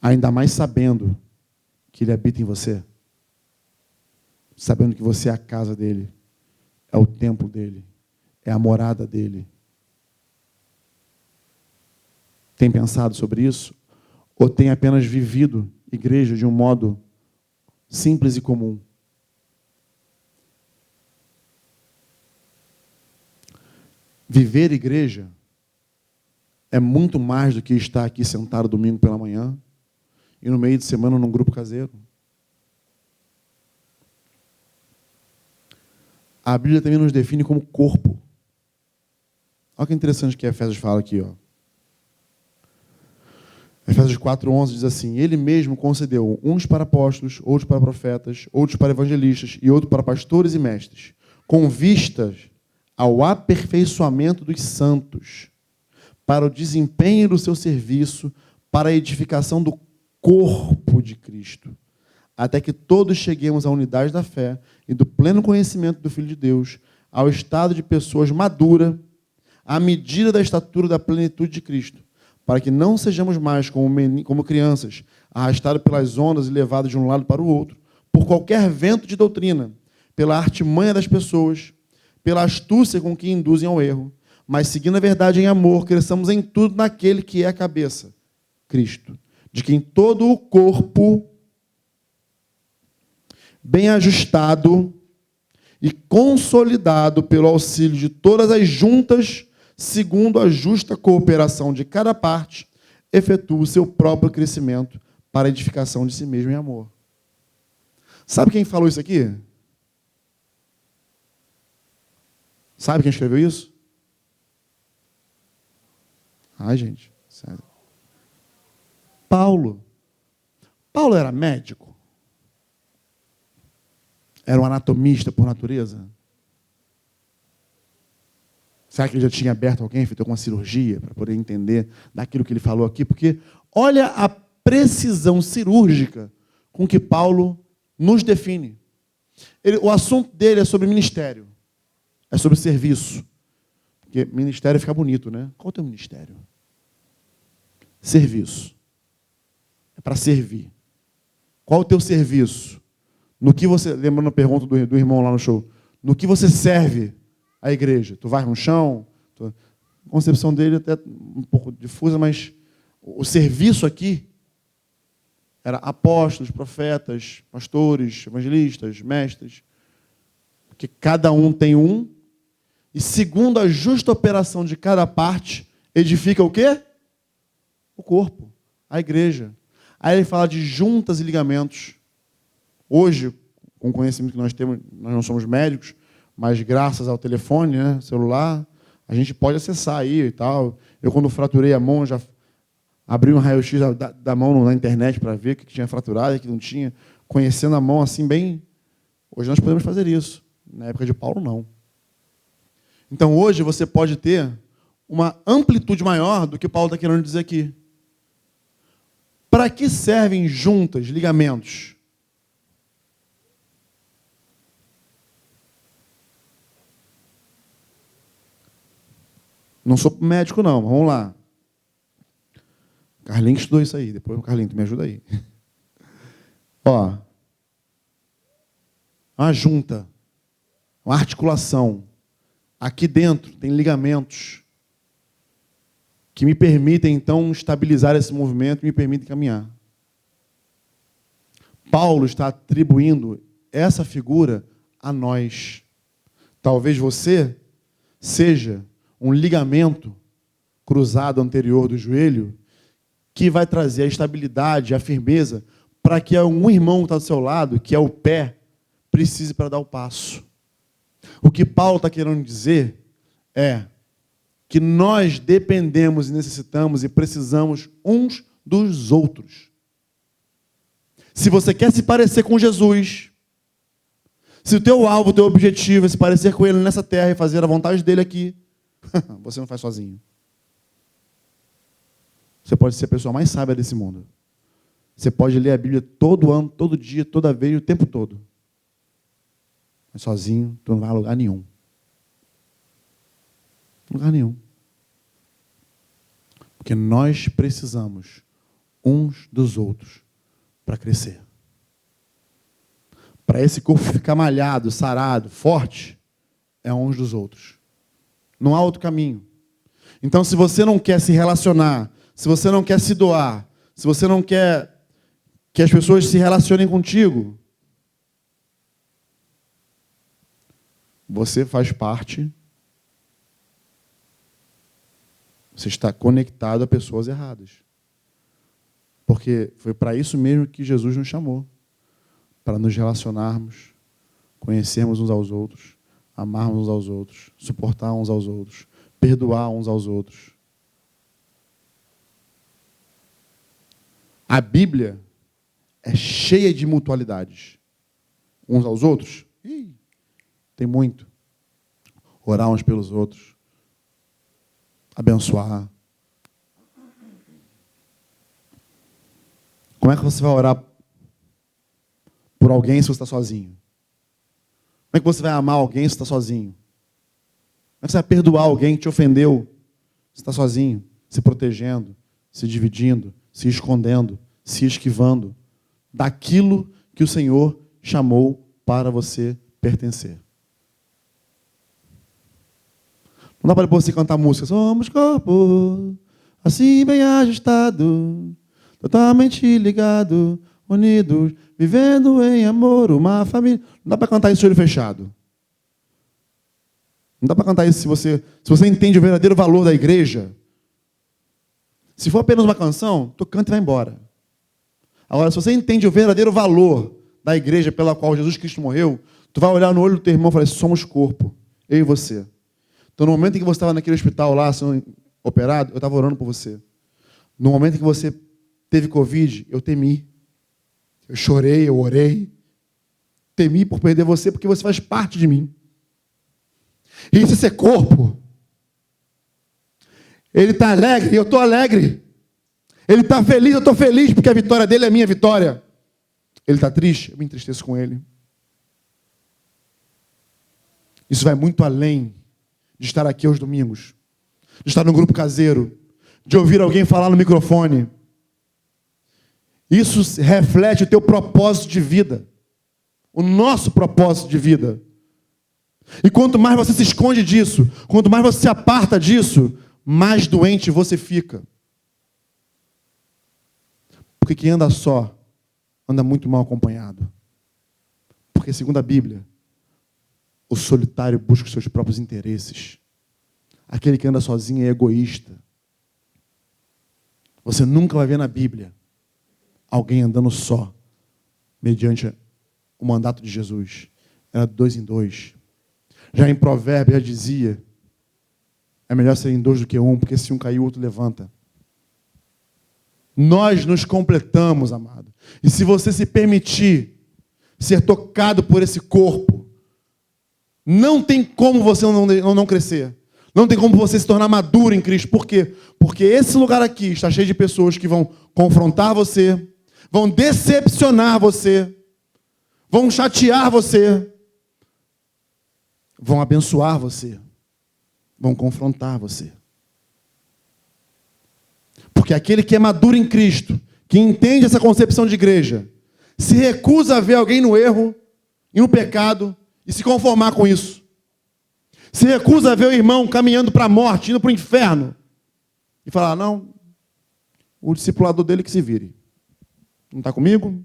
Ainda mais sabendo que Ele habita em você. Sabendo que você é a casa dEle, é o templo dEle, é a morada dEle. Tem pensado sobre isso? Ou tem apenas vivido igreja de um modo simples e comum? Viver igreja é muito mais do que estar aqui sentado domingo pela manhã e no meio de semana num grupo caseiro. A Bíblia também nos define como corpo. Olha que interessante que Efésios fala aqui, ó. Efésios 4:11 diz assim: Ele mesmo concedeu uns para apóstolos, outros para profetas, outros para evangelistas e outros para pastores e mestres, com vistas ao aperfeiçoamento dos santos, para o desempenho do seu serviço, para a edificação do corpo de Cristo, até que todos cheguemos à unidade da fé e do pleno conhecimento do Filho de Deus, ao estado de pessoas maduras, à medida da estatura da plenitude de Cristo, para que não sejamos mais como crianças, arrastados pelas ondas e levados de um lado para o outro, por qualquer vento de doutrina, pela artimanha das pessoas, pela astúcia com que induzem ao erro, mas seguindo a verdade em amor, cresçamos em tudo naquele que é a cabeça, Cristo, de quem todo o corpo, bem ajustado e consolidado pelo auxílio de todas as juntas, segundo a justa cooperação de cada parte, efetua o seu próprio crescimento para a edificação de si mesmo em amor. Sabe quem falou isso aqui? Sabe quem escreveu isso? Ai, gente, sério. Paulo. Paulo era médico? Era um anatomista por natureza? Será que ele já tinha aberto alguém, feito alguma cirurgia para poder entender daquilo que ele falou aqui? Porque olha a precisão cirúrgica com que Paulo nos define. O assunto dele é sobre ministério. É sobre serviço. Porque ministério fica bonito, né? Qual é o teu ministério? Serviço. É para servir. Qual é o teu serviço? No que você, lembrando a pergunta do irmão lá no show, no que você serve a igreja? Tu vai no chão? A concepção dele até um pouco difusa, mas o serviço aqui era apóstolos, profetas, pastores, evangelistas, mestres, porque cada um tem um, e segundo a justa operação de cada parte, edifica o quê? O corpo, a igreja. Aí ele fala de juntas e ligamentos. Hoje, com o conhecimento que nós temos, nós não somos médicos, mas graças ao telefone, né, celular, a gente pode acessar aí e tal. Eu, quando fraturei a mão, já abri um raio-x da mão na internet para ver o que tinha fraturado e o que não tinha, conhecendo a mão assim bem. Hoje nós podemos fazer isso. Na época de Paulo, não. Então, hoje, você pode ter uma amplitude maior do que Paulo está querendo dizer aqui. Para que servem juntas, ligamentos? Não sou médico, não, mas vamos lá. Carlinhos estudou isso aí. Depois, Carlinhos, tu me ajuda aí. Ó, uma junta, uma articulação. Aqui dentro tem ligamentos que me permitem, então, estabilizar esse movimento e me permitem caminhar. Paulo está atribuindo essa figura a nós. Talvez você seja um ligamento cruzado anterior do joelho que vai trazer a estabilidade, a firmeza, para que um irmão que está do seu lado, que é o pé, precise para dar o passo. O que Paulo está querendo dizer é que nós dependemos e necessitamos e precisamos uns dos outros. Se você quer se parecer com Jesus, se o teu alvo, o teu objetivo é se parecer com Ele nessa terra e fazer a vontade dEle aqui, você não faz sozinho. Você pode ser a pessoa mais sábia desse mundo. Você pode ler a Bíblia todo ano, todo dia, toda vez, o tempo todo. Mas sozinho, tu não vai a lugar nenhum. Lugar nenhum. Porque nós precisamos uns dos outros para crescer. Para esse corpo ficar malhado, sarado, forte, é uns dos outros. Não há outro caminho. Então, se você não quer se relacionar, se você não quer se doar, se você não quer que as pessoas se relacionem contigo, você faz parte, você está conectado a pessoas erradas. Porque foi para isso mesmo que Jesus nos chamou, para nos relacionarmos, conhecermos uns aos outros, amarmos uns aos outros, suportar uns aos outros, perdoar uns aos outros. A Bíblia é cheia de mutualidades. Uns aos outros? Tem muito. Orar uns pelos outros. Abençoar. Como é que você vai orar por alguém se você está sozinho? Como é que você vai amar alguém se você está sozinho? Como é que você vai perdoar alguém que te ofendeu se está sozinho? Se protegendo, se dividindo, se escondendo, se esquivando daquilo que o Senhor chamou para você pertencer. Não dá para você cantar música. Somos corpo, assim bem ajustado, totalmente ligado, unidos, vivendo em amor, uma família. Não dá para cantar isso de olho fechado. Não dá para cantar isso se você entende o verdadeiro valor da igreja. Se for apenas uma canção, tu canta e vai embora. Agora, se você entende o verdadeiro valor da igreja pela qual Jesus Cristo morreu, tu vai olhar no olho do teu irmão e falar, somos corpo, eu e você. Então, no momento em que você estava naquele hospital lá, sendo operado, eu estava orando por você. No momento em que você teve Covid, eu temi. Eu chorei, eu orei. Temi por perder você, porque você faz parte de mim. E isso é ser corpo. Ele está alegre, eu estou alegre. Ele está feliz, eu estou feliz, porque a vitória dele é a minha vitória. Ele está triste, eu me entristeço com ele. Isso vai muito além de estar aqui aos domingos, de estar no grupo caseiro, de ouvir alguém falar no microfone. Isso reflete o teu propósito de vida, o nosso propósito de vida. E quanto mais você se esconde disso, quanto mais você se aparta disso, mais doente você fica. Porque quem anda só, anda muito mal acompanhado. Porque, segundo a Bíblia, o solitário busca os seus próprios interesses. Aquele que anda sozinho é egoísta. Você nunca vai ver na Bíblia alguém andando só, mediante o mandato de Jesus. Era 2 em 2. Já em Provérbios já dizia, é melhor ser em 2 do que 1, porque se um cair, o outro levanta. Nós nos completamos, amado. E se você se permitir ser tocado por esse corpo, não tem como você não crescer. Não tem como você se tornar maduro em Cristo. Por quê? Porque esse lugar aqui está cheio de pessoas que vão confrontar você, vão decepcionar você, vão chatear você, vão abençoar você, vão confrontar você. Porque aquele que é maduro em Cristo, que entende essa concepção de igreja, se recusa a ver alguém no erro e no pecado e se conformar com isso. Se recusa a ver o irmão caminhando para a morte, indo para o inferno, e falar, não, o discipulador dele que se vire. Não está comigo?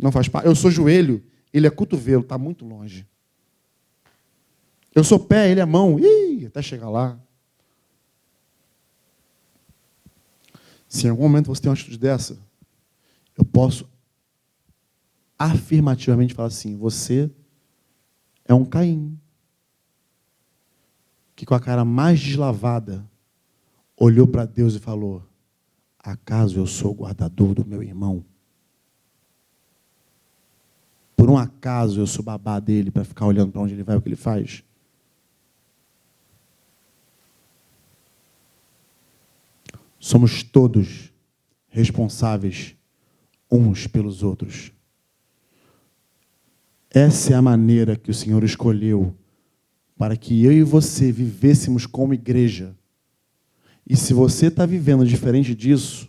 Não faz parte. Eu sou joelho, ele é cotovelo, está muito longe. Eu sou pé, ele é mão. Ih, até chegar lá. Se em algum momento você tem uma atitude dessa, eu posso afirmativamente falar assim, você é um Caim, que com a cara mais deslavada, olhou para Deus e falou, acaso eu sou o guardador do meu irmão? Por um acaso eu sou babá dele para ficar olhando para onde ele vai, o que ele faz? Somos todos responsáveis uns pelos outros. Essa é a maneira que o Senhor escolheu para que eu e você vivêssemos como igreja. E se você está vivendo diferente disso,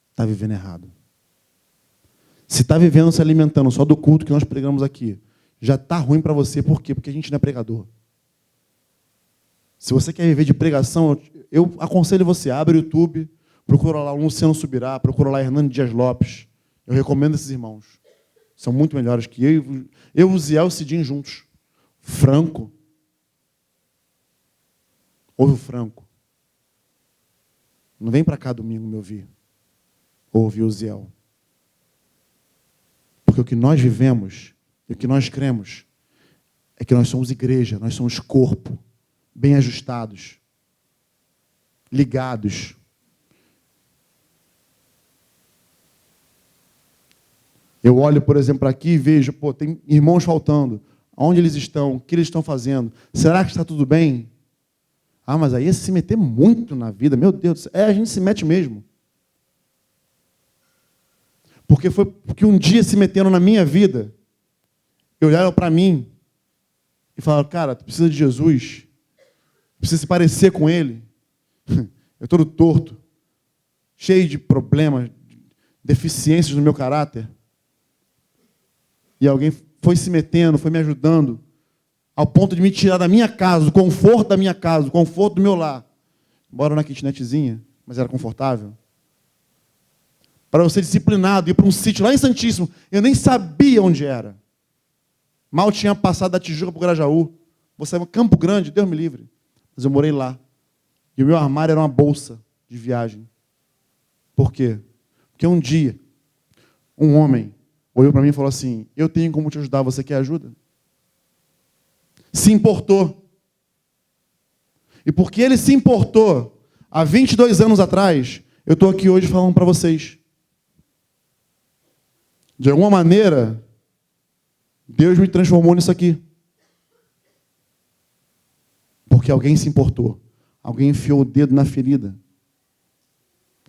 está vivendo errado. Se está vivendo, se alimentando só do culto que nós pregamos aqui, já está ruim para você. Por quê? Porque a gente não é pregador. Se você quer viver de pregação, eu aconselho você, abre o YouTube, procura lá o Luciano Subirá, procura lá Hernando Dias Lopes. Eu recomendo esses irmãos. São muito melhores que eu, o Zé e o Cidinho juntos. Franco. Ouve o Franco. Não vem para cá domingo me ouvir. Ouve o Zé. Porque o que nós vivemos, e o que nós cremos, é que nós somos igreja, nós somos corpo, bem ajustados, ligados. Eu olho, por exemplo, aqui e vejo, tem irmãos faltando. Onde eles estão? O que eles estão fazendo? Será que está tudo bem? Ah, mas aí é se meter muito na vida. Meu Deus do céu. A gente se mete mesmo. Porque um dia se meteram na minha vida, e olharam para mim e falaram, cara, tu precisa de Jesus, precisa se parecer com Ele. Eu todo torto, cheio de problemas, deficiências no meu caráter. E alguém foi se metendo, foi me ajudando, ao ponto de me tirar da minha casa, do conforto da minha casa, do conforto do meu lar. Moro na kitnetzinha, mas era confortável. Para eu ser disciplinado, ir para um sítio lá em Santíssimo. Eu nem sabia onde era. Mal tinha passado da Tijuca para o Grajaú. Você é Campo Grande, Deus me livre. Mas eu morei lá. E o meu armário era uma bolsa de viagem. Por quê? Porque um dia, um homem olhou para mim e falou assim, eu tenho como te ajudar, você quer ajuda? Se importou. E porque ele se importou, há 22 anos atrás, eu estou aqui hoje falando para vocês. De alguma maneira, Deus me transformou nisso aqui. Porque alguém se importou. Alguém enfiou o dedo na ferida.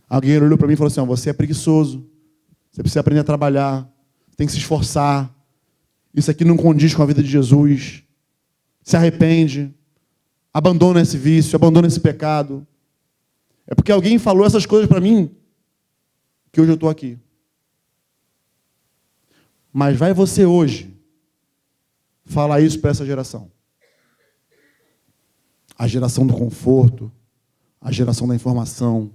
Alguém olhou para mim e falou assim, você é preguiçoso. Você precisa aprender a trabalhar. Tem que se esforçar. Isso aqui não condiz com a vida de Jesus. Se arrepende. Abandona esse vício, abandona esse pecado. É porque alguém falou essas coisas para mim que hoje eu estou aqui. Mas vai você hoje falar isso para essa geração. A geração do conforto, a geração da informação.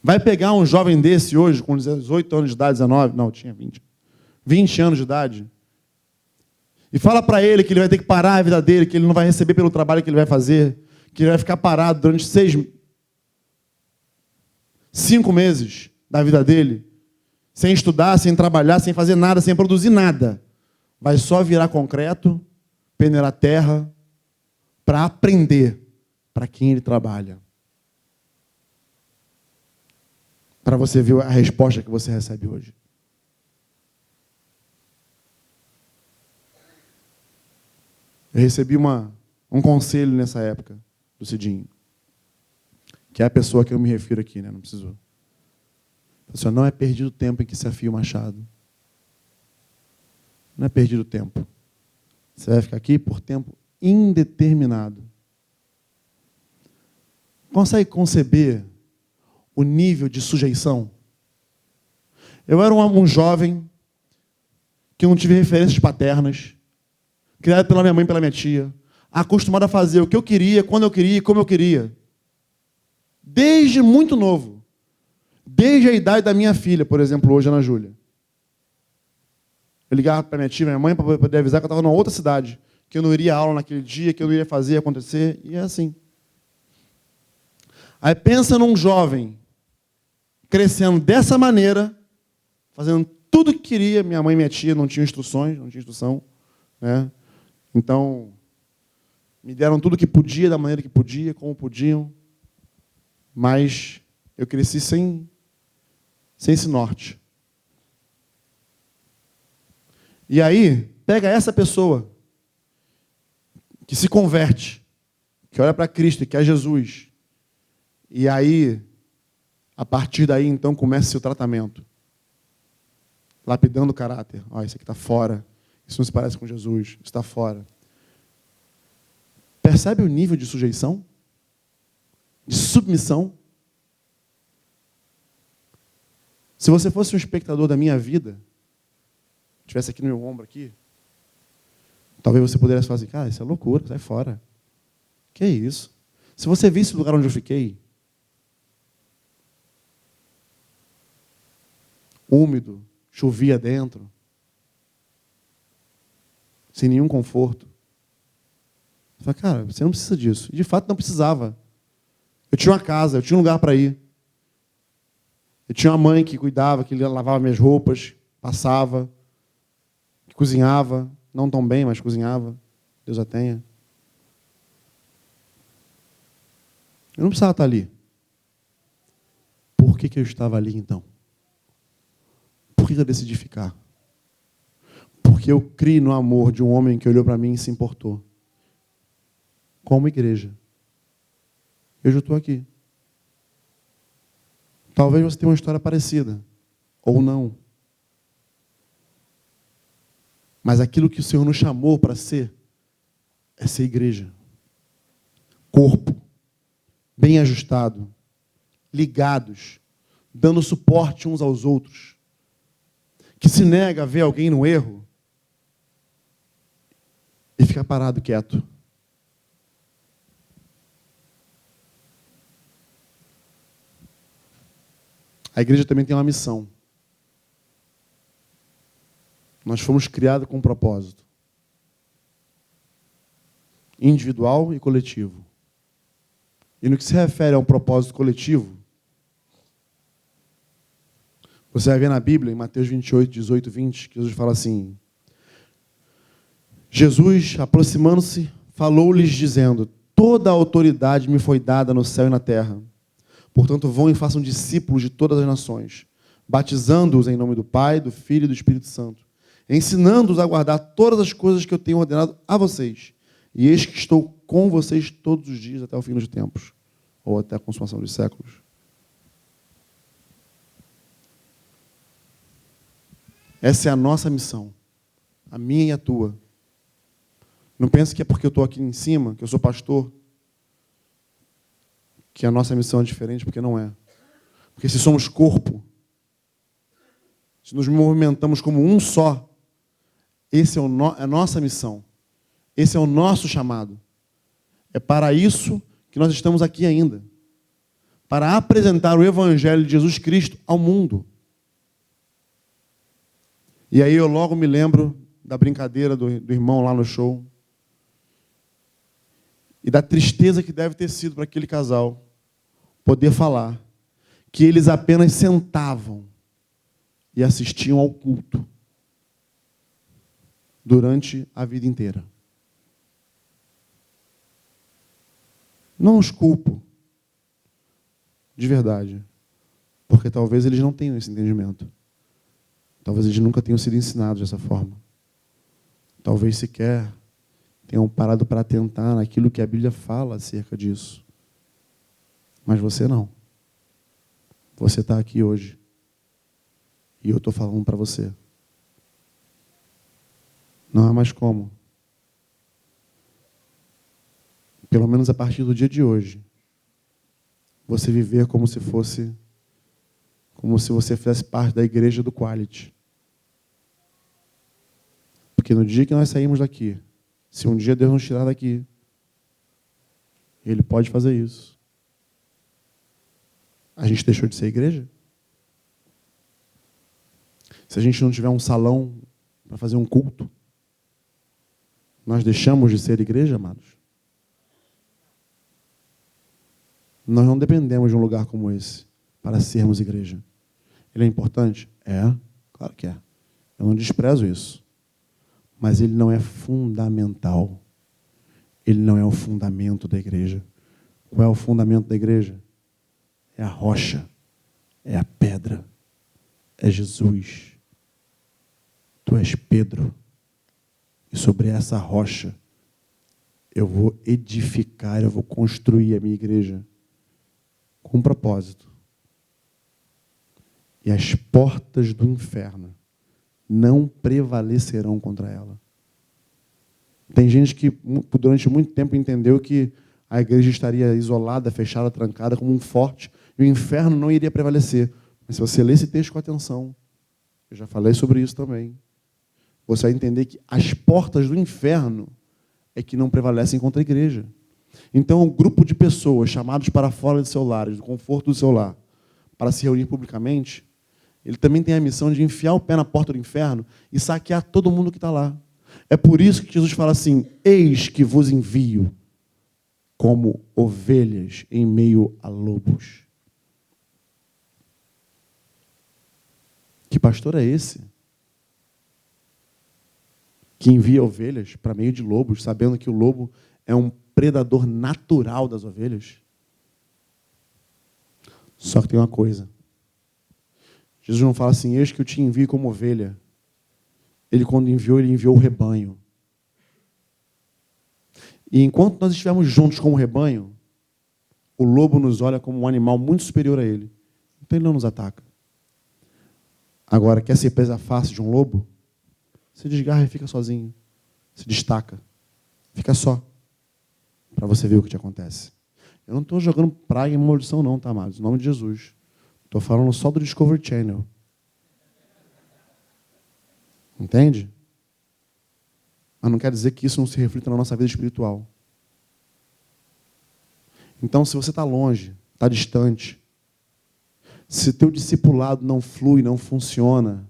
Vai pegar um jovem desse hoje, com 18 anos de idade, 19, não, tinha 20 anos de idade, e fala para ele que ele vai ter que parar a vida dele, que ele não vai receber pelo trabalho que ele vai fazer, que ele vai ficar parado durante 5 meses da vida dele, sem estudar, sem trabalhar, sem fazer nada, sem produzir nada. Vai só virar concreto, peneirar terra, para aprender para quem ele trabalha. Para você ver a resposta que você recebe hoje. Eu recebi um conselho nessa época do Cidinho, que é a pessoa que eu me refiro aqui, né? Não preciso. Assim, não é perdido tempo em que se afia o machado. Não é perdido tempo. Você vai ficar aqui por tempo indeterminado. Consegue conceber o nível de sujeição? Eu era um jovem que não tive referências paternas, criado pela minha mãe e pela minha tia, acostumado a fazer o que eu queria, quando eu queria e como eu queria. Desde muito novo. Desde a idade da minha filha, por exemplo, hoje, Ana Júlia. Eu ligava para minha tia, minha mãe, para poder avisar que eu estava numa outra cidade, que eu não iria à aula naquele dia, que eu não iria fazer acontecer, e é assim. Aí pensa num jovem crescendo dessa maneira, fazendo tudo o que queria. Minha mãe e minha tia não tinham instruções, não tinham instrução, né? Então, me deram tudo o que podia, da maneira que podia, como podiam, mas eu cresci sem esse norte. E aí, pega essa pessoa que se converte, que olha para Cristo, que é Jesus, e aí, a partir daí, então, começa seu tratamento. Lapidando o caráter. Ó, isso aqui está fora. Isso não se parece com Jesus. Isso está fora. Percebe o nível de sujeição? De submissão? Se você fosse um espectador da minha vida, estivesse aqui no meu ombro aqui, talvez você pudesse falar assim, cara, isso é loucura, sai fora. Que é isso? Se você visse o lugar onde eu fiquei, úmido, chovia dentro, sem nenhum conforto. Você fala, cara, você não precisa disso. E de fato não precisava. Eu tinha uma casa, eu tinha um lugar para ir. Eu tinha uma mãe que cuidava, que lavava minhas roupas, passava, que cozinhava, não tão bem, mas cozinhava. Deus a tenha. Eu não precisava estar ali. Por que eu estava ali então? Por que eu decidi ficar? Porque eu criei no amor de um homem que olhou para mim e se importou. Como igreja. Eu já estou aqui. Talvez você tenha uma história parecida. Ou não. Mas aquilo que o Senhor nos chamou para ser, é ser igreja. Corpo. Bem ajustado. Ligados. Dando suporte uns aos outros. Que se nega a ver alguém no erro e fica parado, quieto. A igreja também tem uma missão. Nós fomos criados com um propósito. Individual e coletivo. E no que se refere a um propósito coletivo, você vai ver na Bíblia, em Mateus 28, 18, 20, que Jesus fala assim, Jesus, aproximando-se, falou-lhes dizendo, toda a autoridade me foi dada no céu e na terra. Portanto, vão e façam discípulos de todas as nações, batizando-os em nome do Pai, do Filho e do Espírito Santo, ensinando-os a guardar todas as coisas que eu tenho ordenado a vocês. E eis que estou com vocês todos os dias até o fim dos tempos, ou até a consumação dos séculos. Essa é a nossa missão, a minha e a tua. Não pense que é porque eu estou aqui em cima, que eu sou pastor, que a nossa missão é diferente, porque não é. Porque se somos corpo, se nos movimentamos como um só, esse é a nossa missão. Esse é o nosso chamado. É para isso que nós estamos aqui ainda. Para apresentar o Evangelho de Jesus Cristo ao mundo. E aí eu logo me lembro da brincadeira do irmão lá no show. E da tristeza que deve ter sido para aquele casal poder falar que eles apenas sentavam e assistiam ao culto durante a vida inteira. Não os culpo, de verdade, porque talvez eles não tenham esse entendimento. Talvez eles nunca tenham sido ensinados dessa forma. Talvez sequer tenham parado para atentar naquilo que a Bíblia fala acerca disso. Mas você não. Você está aqui hoje. E eu estou falando para você. Não há mais como. Pelo menos a partir do dia de hoje, você viver como se você fizesse parte da igreja do Quality. Porque no dia que nós saímos daqui, se um dia Deus nos tirar daqui, Ele pode fazer isso. A gente deixou de ser igreja? Se a gente não tiver um salão para fazer um culto? Nós deixamos de ser igreja, amados? Nós não dependemos de um lugar como esse para sermos igreja. Ele é importante? É, claro que é. Eu não desprezo isso. Mas ele não é fundamental. Ele não é o fundamento da igreja. Qual é o fundamento da igreja? É a rocha, é a pedra, é Jesus. Tu és Pedro. E sobre essa rocha eu vou edificar, eu vou construir a minha igreja com um propósito. E as portas do inferno não prevalecerão contra ela. Tem gente que durante muito tempo entendeu que a igreja estaria isolada, fechada, trancada, como um forte, e o inferno não iria prevalecer. Mas se você ler esse texto com atenção, eu já falei sobre isso também, você vai entender que as portas do inferno é que não prevalecem contra a igreja. Então, um grupo de pessoas chamados para fora de seu lar, do conforto do seu lar, para se reunir publicamente, ele também tem a missão de enfiar o pé na porta do inferno e saquear todo mundo que está lá. É por isso que Jesus fala assim: eis que vos envio como ovelhas em meio a lobos. Que pastor é esse? Que envia ovelhas para meio de lobos, sabendo que o lobo é um predador natural das ovelhas? Só que tem uma coisa. Jesus não fala assim: eis que eu te envio como ovelha. Ele, quando enviou, ele enviou o rebanho. E enquanto nós estivermos juntos como rebanho, o lobo nos olha como um animal muito superior a ele. Então ele não nos ataca. Agora, quer ser presa fácil de um lobo? Se desgarra e fica sozinho. Se destaca. Fica só. Para você ver o que te acontece. Eu não estou jogando praga e maldição não, tá, amados? Em nome de Jesus. Estou falando só do Discovery Channel. Entende? Mas não quer dizer que isso não se reflita na nossa vida espiritual. Então, se você está longe, está distante, se teu discipulado não flui, não funciona,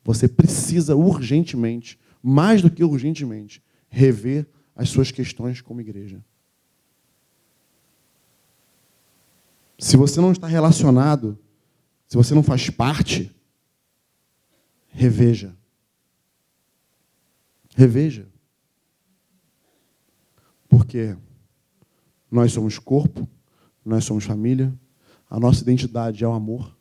você precisa urgentemente, mais do que urgentemente, rever as suas questões como igreja. Se você não está relacionado, se você não faz parte, reveja. Reveja. Porque nós somos corpo, nós somos família, a nossa identidade é o amor.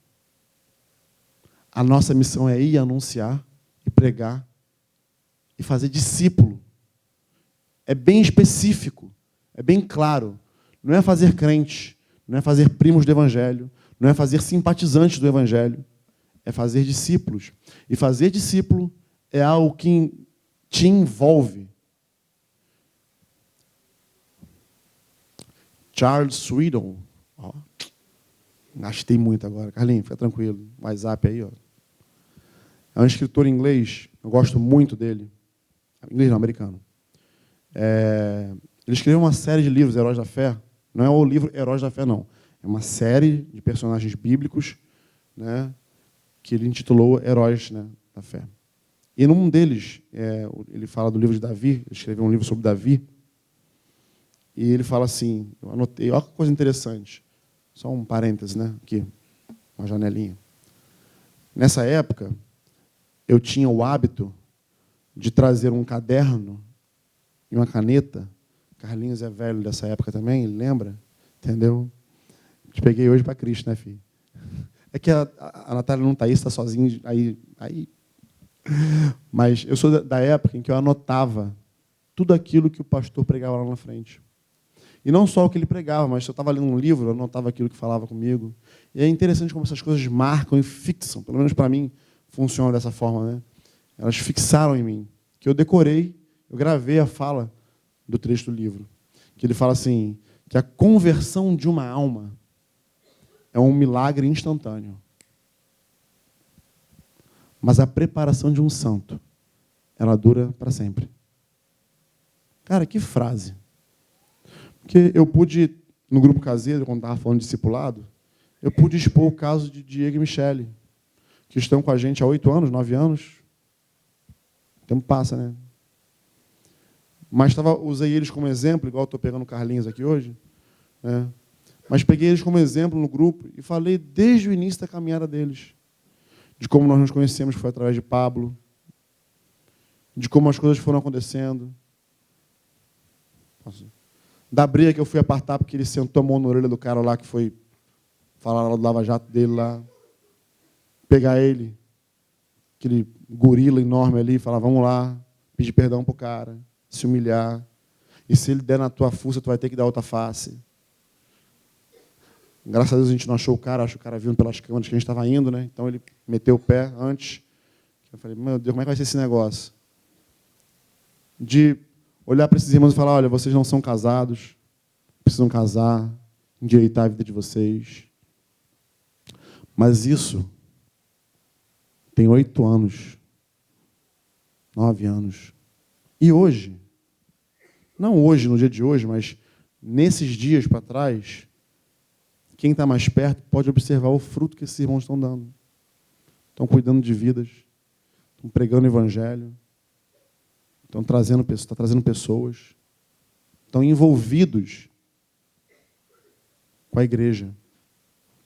A nossa missão é ir anunciar e pregar e fazer discípulo. É bem específico, é bem claro. Não é fazer crente, não é fazer primos do Evangelho, não é fazer simpatizantes do Evangelho, é fazer discípulos. E fazer discípulo é algo que te envolve. Charles Swindoll, ó, gastei muito agora. Carlinhos, fica tranquilo. WhatsApp aí, ó. É um escritor inglês, eu gosto muito dele. Inglês não, americano. Ele escreveu uma série de livros, Heróis da Fé. Não é o livro Heróis da Fé, não. É uma série de personagens bíblicos, né, que ele intitulou Heróis, né, da Fé. E num deles, ele fala do livro de Davi, ele escreveu um livro sobre Davi, e ele fala assim, eu anotei, olha que coisa interessante, só um parêntese, né, aqui, uma janelinha. Nessa época, eu tinha o hábito de trazer um caderno e uma caneta. Carlinhos é velho dessa época também, ele lembra? Entendeu? Te peguei hoje para Cristo, né, filho? É que a Natália não está aí, está sozinha, aí. Mas eu sou da época em que eu anotava tudo aquilo que o pastor pregava lá na frente. E não só o que ele pregava, mas se eu estava lendo um livro, eu anotava aquilo que falava comigo. E é interessante como essas coisas marcam e fixam. Pelo menos para mim, funciona dessa forma, né? Elas fixaram em mim. Que eu decorei, eu gravei a fala do trecho do livro. Que ele fala assim, que a conversão de uma alma é um milagre instantâneo. Mas a preparação de um santo, ela dura para sempre. Cara, que frase. Porque eu pude, no grupo caseiro, quando estava falando de discipulado, eu pude expor o caso de Diego e Michele, que estão com a gente há 8 anos, 9 anos. O tempo passa, né? Mas usei eles como exemplo, igual estou pegando o Carlinhos aqui hoje, né? Mas peguei eles como exemplo no grupo e falei desde o início da caminhada deles, de como nós nos conhecemos, que foi através de Pablo, de como as coisas foram acontecendo, da briga que eu fui apartar porque ele sentou a mão na orelha do cara lá que foi falar lá do lava-jato dele lá, pegar ele, aquele gorila enorme ali, e falar, vamos lá, pedir perdão para o cara, se humilhar, e se ele der na tua fuça, tu vai ter que dar outra face. Graças a Deus a gente não achou o cara, acho que o cara viu pelas câmeras que a gente estava indo, né? Então ele meteu o pé antes. Eu falei, meu Deus, como é que vai ser esse negócio? De olhar para esses irmãos e falar, olha, vocês não são casados, precisam casar, endireitar a vida de vocês. Mas isso tem 8 anos, 9 anos. E hoje, não hoje, no dia de hoje, mas nesses dias para trás, quem está mais perto pode observar o fruto que esses irmãos estão dando. Estão cuidando de vidas, estão pregando o evangelho, estão trazendo pessoas, estão envolvidos com a igreja,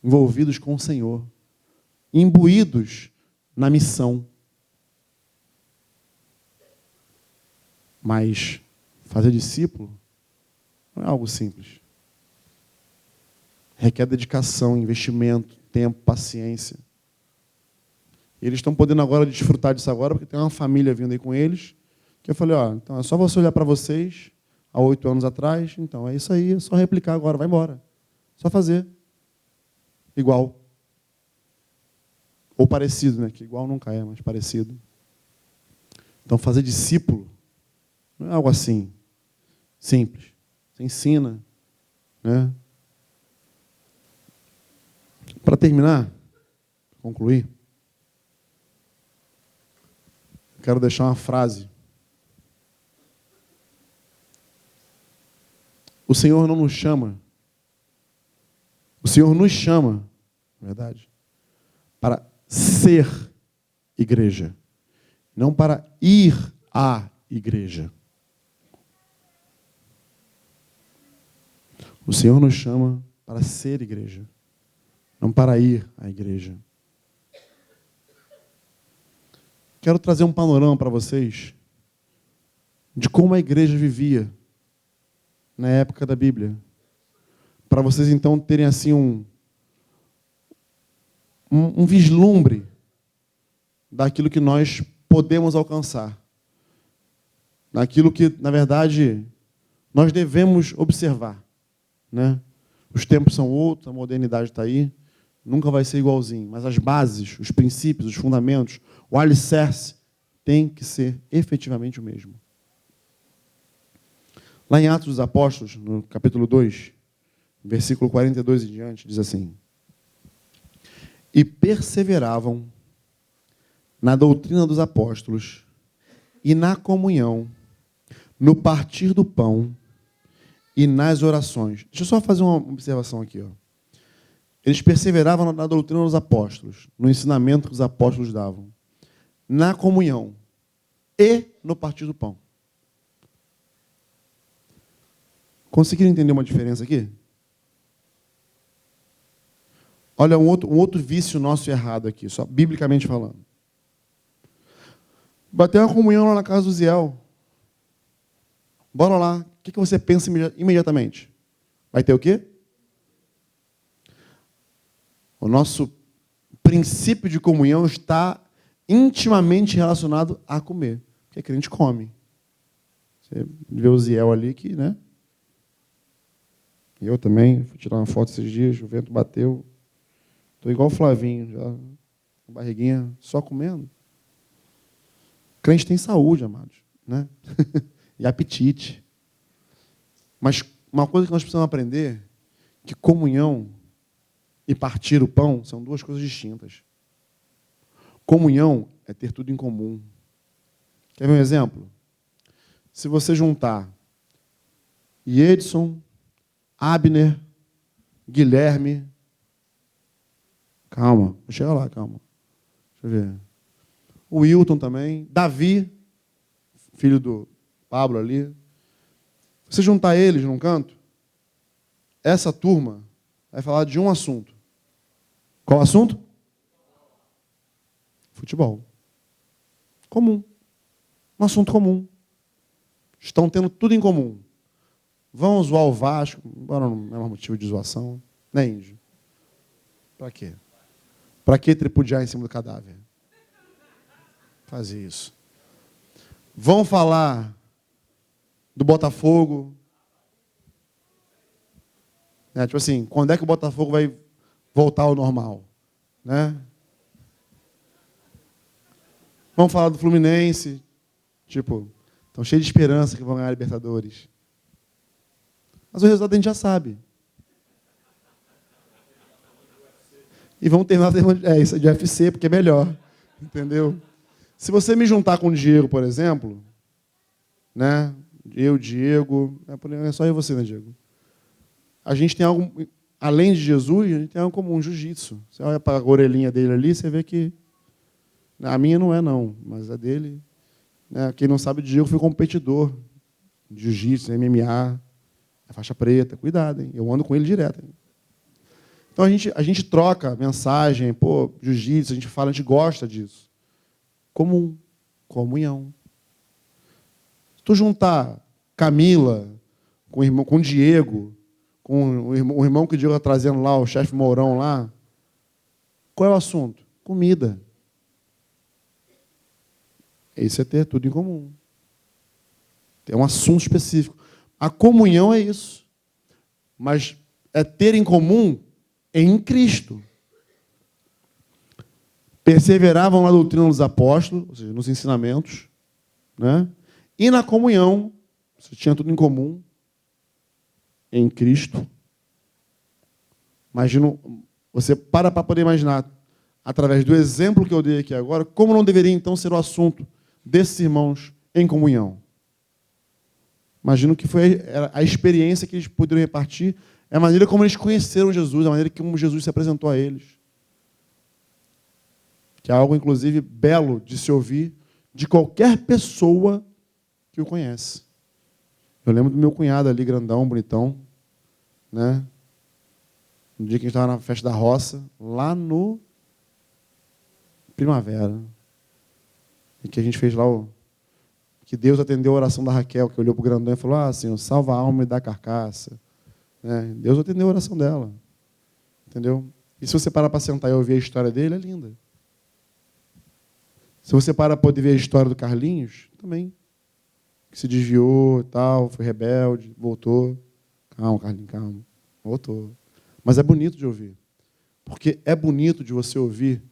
envolvidos com o Senhor, imbuídos na missão. Mas fazer discípulo não é algo simples. Requer dedicação, investimento, tempo, paciência. E eles estão podendo agora desfrutar disso agora, porque tem uma família vindo aí com eles, que eu falei, ó, então é só você olhar para vocês, há 8 anos atrás, então é isso aí, é só replicar agora, vai embora. Só fazer. Igual. Ou parecido, né? Que igual nunca é, mas parecido. Então fazer discípulo não é algo assim, simples. Você ensina, né? Para terminar, concluir, quero deixar uma frase. O Senhor não nos chama, o Senhor nos chama, na verdade, para ser igreja, não para ir à igreja. O Senhor nos chama para ser igreja, não para ir à igreja. Quero trazer um panorama para vocês de como a igreja vivia na época da Bíblia. Para vocês, então, terem assim um vislumbre daquilo que nós podemos alcançar. Daquilo que, na verdade, nós devemos observar, né? Os tempos são outros, a modernidade está aí, nunca vai ser igualzinho, mas as bases, os princípios, os fundamentos, o alicerce tem que ser efetivamente o mesmo. Lá em Atos dos Apóstolos, no capítulo 2, versículo 42 em diante, diz assim: e perseveravam na doutrina dos apóstolos e na comunhão, no partir do pão e nas orações. Deixa eu só fazer uma observação aqui, ó. Eles perseveravam na doutrina dos apóstolos, no ensinamento que os apóstolos davam, na comunhão e no partir do pão. Conseguiram entender uma diferença aqui? Olha, um outro vício nosso errado aqui, só biblicamente falando. Bater uma comunhão lá na casa do Ziel. Bora lá. O que você pensa imediatamente? Vai ter o quê? O nosso princípio de comunhão está intimamente relacionado a comer. Porque a gente come. Você vê o Ziel ali que, né? Eu também, fui tirar uma foto esses dias, o vento bateu. Estou igual o Flavinho, já com barriguinha, só comendo. O crente tem saúde, amados, né? E apetite. Mas uma coisa que nós precisamos aprender, que comunhão e partir o pão são duas coisas distintas. Comunhão é ter tudo em comum. Quer ver um exemplo? Se você juntar Edson, Abner, Guilherme, calma, vou chegar lá, calma. Deixa eu ver. O Wilton também, Davi, filho do Pablo ali. Você juntar eles num canto, essa turma vai falar de um assunto. Qual assunto? Futebol. Comum. Um assunto comum. Estão tendo tudo em comum. Vão zoar o Vasco, embora não é mais motivo de zoação, né, índio? Para quê? Para que tripudiar em cima do cadáver? Fazer isso. Vão falar do Botafogo. Tipo assim, quando é que o Botafogo vai voltar ao normal? Né? Vamos falar do Fluminense. Tipo, estão cheios de esperança que vão ganhar a Libertadores. Mas o resultado a gente já sabe. E vamos terminar isso é de UFC, porque é melhor. Entendeu? Se você me juntar com o Diego, por exemplo, né? Eu, Diego, é só eu e você, né, Diego? A gente tem algo, além de Jesus, a gente tem algo comum, jiu-jitsu. Você olha para a orelhinha dele ali, você vê que a minha não é, não, mas a dele. Né? Quem não sabe, o Diego foi competidor de jiu-jitsu, MMA, faixa preta. Cuidado, hein? Eu ando com ele direto. Hein? Então a gente troca mensagem, jiu-jitsu, a gente fala, a gente gosta disso. Comum, comunhão. Se tu juntar Camila com o Diego, com o irmão que o Diego está trazendo lá, o chefe Mourão lá, qual é o assunto? Comida. Isso é ter tudo em comum. É um assunto específico. A comunhão é isso. Mas é ter em comum em Cristo. Perseveravam na doutrina dos apóstolos, ou seja, nos ensinamentos, né? E na comunhão, você tinha tudo em comum em Cristo. Imagina, você para poder imaginar, através do exemplo que eu dei aqui agora, como não deveria então ser o assunto desses irmãos em comunhão. Imagino que foi a experiência que eles poderiam repartir, é a maneira como eles conheceram Jesus, a maneira como Jesus se apresentou a eles. Que é algo, inclusive, belo de se ouvir de qualquer pessoa que o conhece. Eu lembro do meu cunhado ali, grandão, bonitão, né? No dia que a gente estava na festa da roça, lá no Primavera. E que a gente fez lá que Deus atendeu a oração da Raquel, que olhou para o grandão e falou, Senhor, salva a alma e dá a carcaça. Né? Deus atendeu a oração dela. Entendeu? E se você parar para sentar e ouvir a história dele, é linda. Se você parar para poder ver a história do Carlinhos, também. Que se desviou e tal, foi rebelde, voltou. Calma, Carlinhos, calma. Voltou. Mas é bonito de ouvir. Porque é bonito de você ouvir,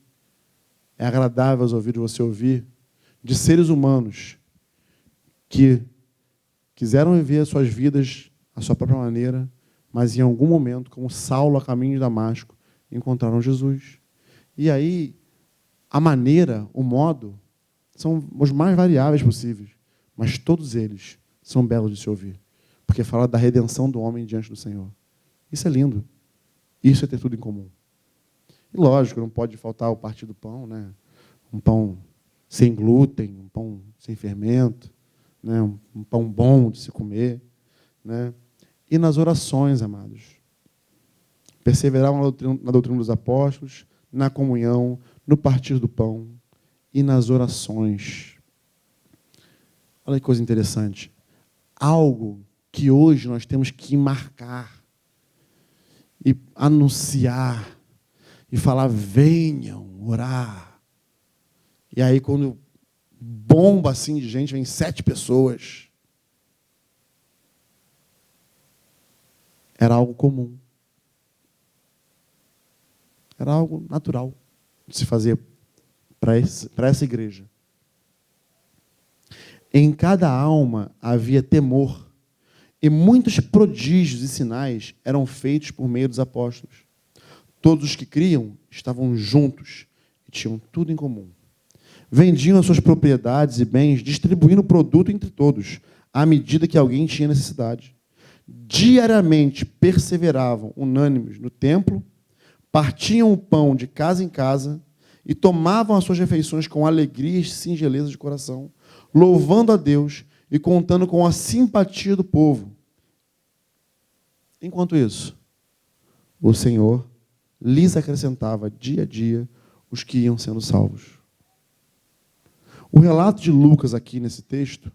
é agradável aos ouvidos de você ouvir, de seres humanos que quiseram viver as suas vidas à sua própria maneira, mas em algum momento, como Saulo a caminho de Damasco, encontraram Jesus. E aí, a maneira, o modo, são os mais variáveis possíveis, mas todos eles são belos de se ouvir, porque fala da redenção do homem diante do Senhor. Isso é lindo. Isso é ter tudo em comum. E lógico, não pode faltar o partir do pão, né? Um pão sem glúten, um pão sem fermento, né? Um pão bom de se comer, né? E nas orações, amados. Perseveravam na doutrina dos apóstolos, na comunhão, no partir do pão e nas orações. Olha que coisa interessante. Algo que hoje nós temos que marcar e anunciar e falar, venham orar. E aí, quando bomba assim de gente, vem 7 pessoas. Era algo comum. Era algo natural de se fazer para essa igreja. Em cada alma havia temor, e muitos prodígios e sinais eram feitos por meio dos apóstolos. Todos os que criam estavam juntos e tinham tudo em comum. Vendiam as suas propriedades e bens, distribuindo o produto entre todos, à medida que alguém tinha necessidade. Diariamente perseveravam unânimes no templo, partiam o pão de casa em casa e tomavam as suas refeições com alegria e singeleza de coração, louvando a Deus e contando com a simpatia do povo. Enquanto isso, o Senhor lhes acrescentava dia a dia os que iam sendo salvos. O relato de Lucas aqui nesse texto,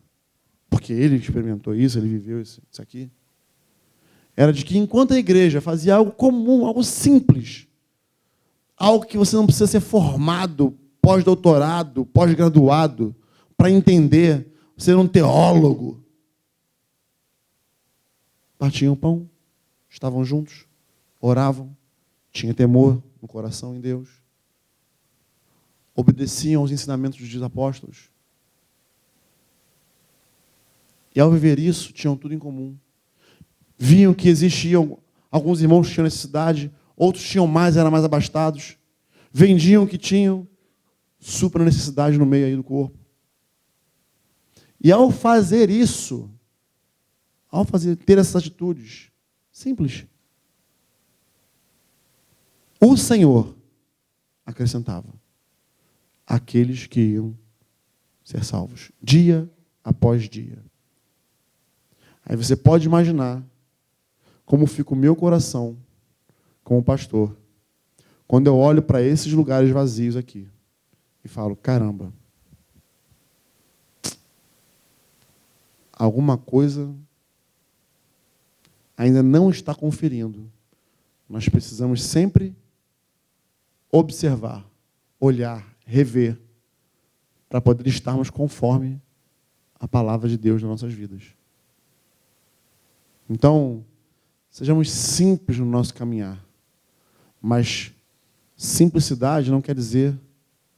porque ele experimentou isso, ele viveu isso aqui, era de que enquanto a igreja fazia algo comum, algo simples, algo que você não precisa ser formado, pós-doutorado, pós-graduado, para entender, ser um teólogo. Partiam o pão, estavam juntos, oravam, tinham temor no coração em Deus, obedeciam aos ensinamentos dos apóstolos. E ao viver isso, tinham tudo em comum. Viam que existiam alguns irmãos que tinham necessidade, outros tinham mais, eram mais abastados. Vendiam o que tinham, supra necessidade no meio aí do corpo. E ao fazer isso, ter essas atitudes simples, o Senhor acrescentava aqueles que iam ser salvos, dia após dia. Aí você pode imaginar como fica o meu coração como pastor quando eu olho para esses lugares vazios aqui e falo, caramba, alguma coisa ainda não está conferindo. Nós precisamos sempre observar, olhar, rever, para poder estarmos conforme a palavra de Deus nas nossas vidas. Então, sejamos simples no nosso caminhar, mas simplicidade não quer dizer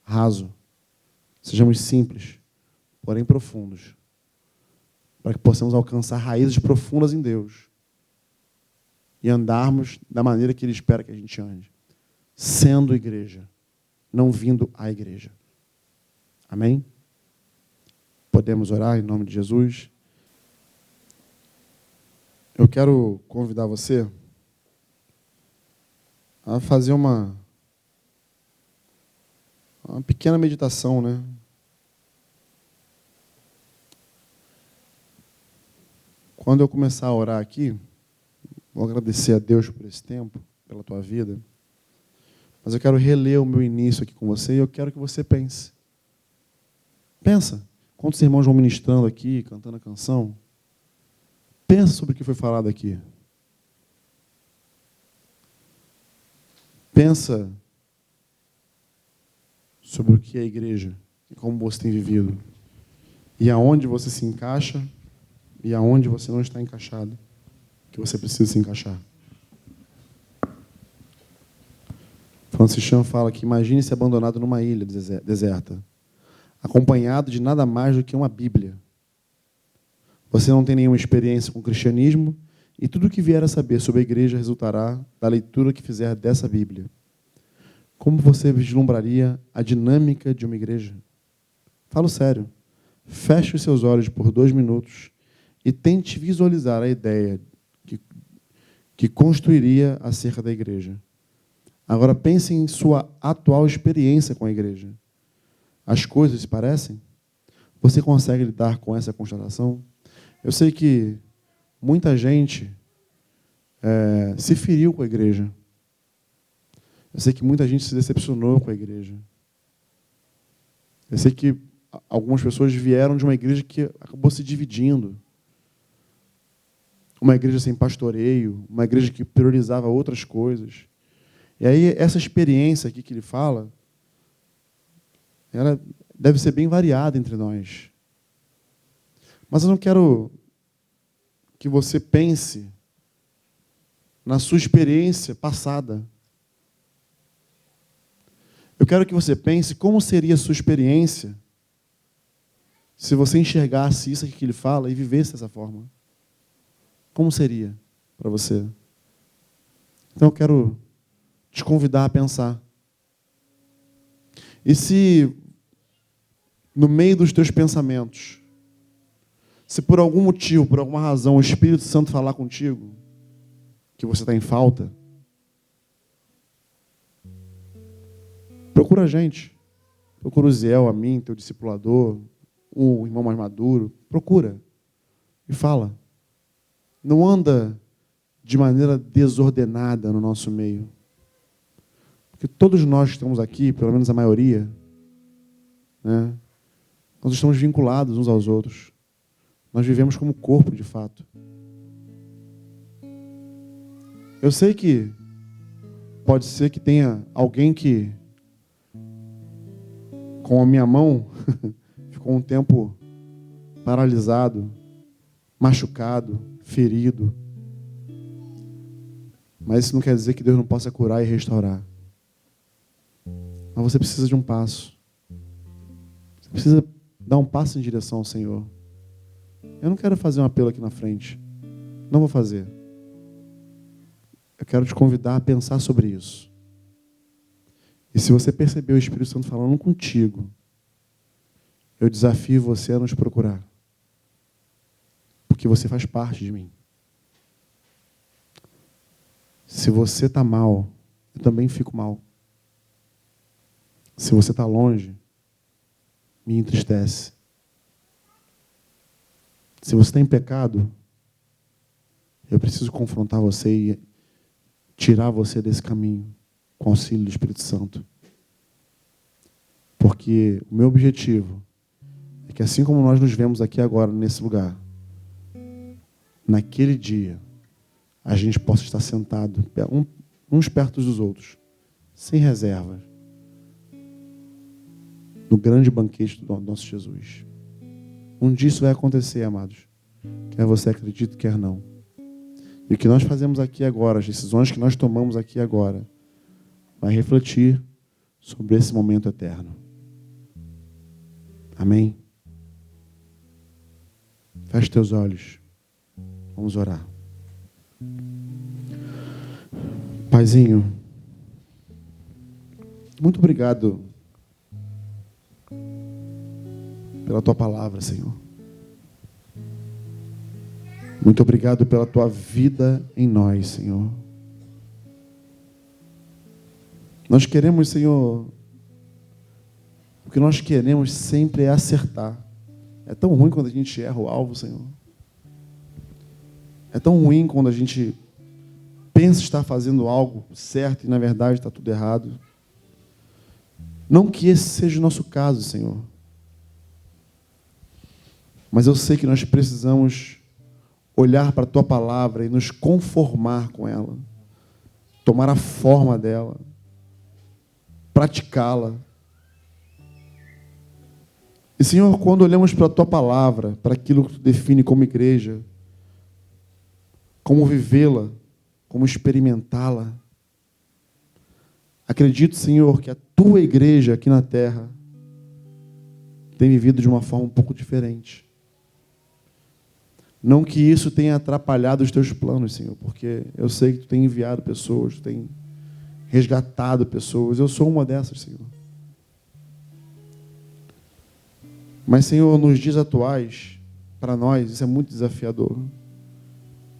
raso. Sejamos simples, porém profundos, para que possamos alcançar raízes profundas em Deus e andarmos da maneira que Ele espera que a gente ande, sendo igreja, não vindo à igreja. Amém? Podemos orar em nome de Jesus? Eu quero convidar você a fazer uma pequena meditação, né? Quando eu começar a orar aqui, vou agradecer a Deus por esse tempo, pela tua vida, mas eu quero reler o meu início aqui com você e eu quero que você pense. Pensa, quando os irmãos vão ministrando aqui, cantando a canção, pensa sobre o que foi falado aqui. Pensa sobre o que é a igreja e como você tem vivido. E aonde você se encaixa e aonde você não está encaixado, que você precisa se encaixar. Francis Chan fala que imagine-se abandonado numa ilha deserta, acompanhado de nada mais do que uma Bíblia. Você não tem nenhuma experiência com o cristianismo e tudo o que vier a saber sobre a igreja resultará da leitura que fizer dessa Bíblia. Como você vislumbraria a dinâmica de uma igreja? Falo sério. Feche os seus olhos por 2 minutos e tente visualizar a ideia que construiria acerca da igreja. Agora pense em sua atual experiência com a igreja. As coisas se parecem? Você consegue lidar com essa constatação? Eu sei que muita gente se feriu com a igreja. Eu sei que muita gente se decepcionou com a igreja. Eu sei que algumas pessoas vieram de uma igreja que acabou se dividindo. Uma igreja sem pastoreio, uma igreja que priorizava outras coisas. E aí, essa experiência aqui que ele fala, ela deve ser bem variada entre nós. Mas eu não quero que você pense na sua experiência passada. Eu quero que você pense como seria a sua experiência se você enxergasse isso aqui que ele fala e vivesse dessa forma. Como seria para você? Então eu quero te convidar a pensar. E se no meio dos teus pensamentos, se por algum motivo, por alguma razão, o Espírito Santo falar contigo que você está em falta, procura a gente. Procura o Ziel, a mim, teu discipulador, um irmão mais maduro, procura e fala. Não anda de maneira desordenada no nosso meio. Porque todos nós que estamos aqui, pelo menos a maioria, né, nós estamos vinculados uns aos outros. Nós vivemos como corpo, de fato. Eu sei que pode ser que tenha alguém que, com a minha mão, ficou um tempo paralisado, machucado, ferido. Mas isso não quer dizer que Deus não possa curar e restaurar. Mas você precisa de um passo. Você precisa dar um passo em direção ao Senhor. Eu não quero fazer um apelo aqui na frente. Não vou fazer. Eu quero te convidar a pensar sobre isso. E se você perceber o Espírito Santo falando contigo, eu desafio você a nos procurar. Porque você faz parte de mim. Se você está mal, eu também fico mal. Se você está longe, me entristece. Se você está em pecado, eu preciso confrontar você e tirar você desse caminho com o auxílio do Espírito Santo. Porque o meu objetivo é que assim como nós nos vemos aqui agora, nesse lugar, naquele dia, a gente possa estar sentado, uns perto dos outros, sem reservas, no grande banquete do nosso Jesus. Um dia isso vai acontecer, amados. Quer você acredite, quer não. E o que nós fazemos aqui agora, as decisões que nós tomamos aqui agora, vai refletir sobre esse momento eterno. Amém? Feche teus olhos. Vamos orar. Paizinho, muito obrigado pela tua palavra, Senhor. Muito obrigado pela tua vida em nós, Senhor. Nós queremos, Senhor, o que nós queremos sempre é acertar. É tão ruim quando a gente erra o alvo, Senhor. É tão ruim quando a gente pensa estar fazendo algo certo e, na verdade, está tudo errado. Não que esse seja o nosso caso, Senhor. Mas eu sei que nós precisamos olhar para a tua palavra e nos conformar com ela. Tomar a forma dela. Praticá-la. E, Senhor, quando olhamos para a tua palavra, para aquilo que tu define como igreja, como vivê-la, como experimentá-la, acredito, Senhor, que a tua igreja aqui na terra tem vivido de uma forma um pouco diferente. Não que isso tenha atrapalhado os teus planos, Senhor, porque eu sei que tu tem enviado pessoas, tu tem resgatado pessoas. Eu sou uma dessas, Senhor. Mas, Senhor, nos dias atuais, para nós, isso é muito desafiador.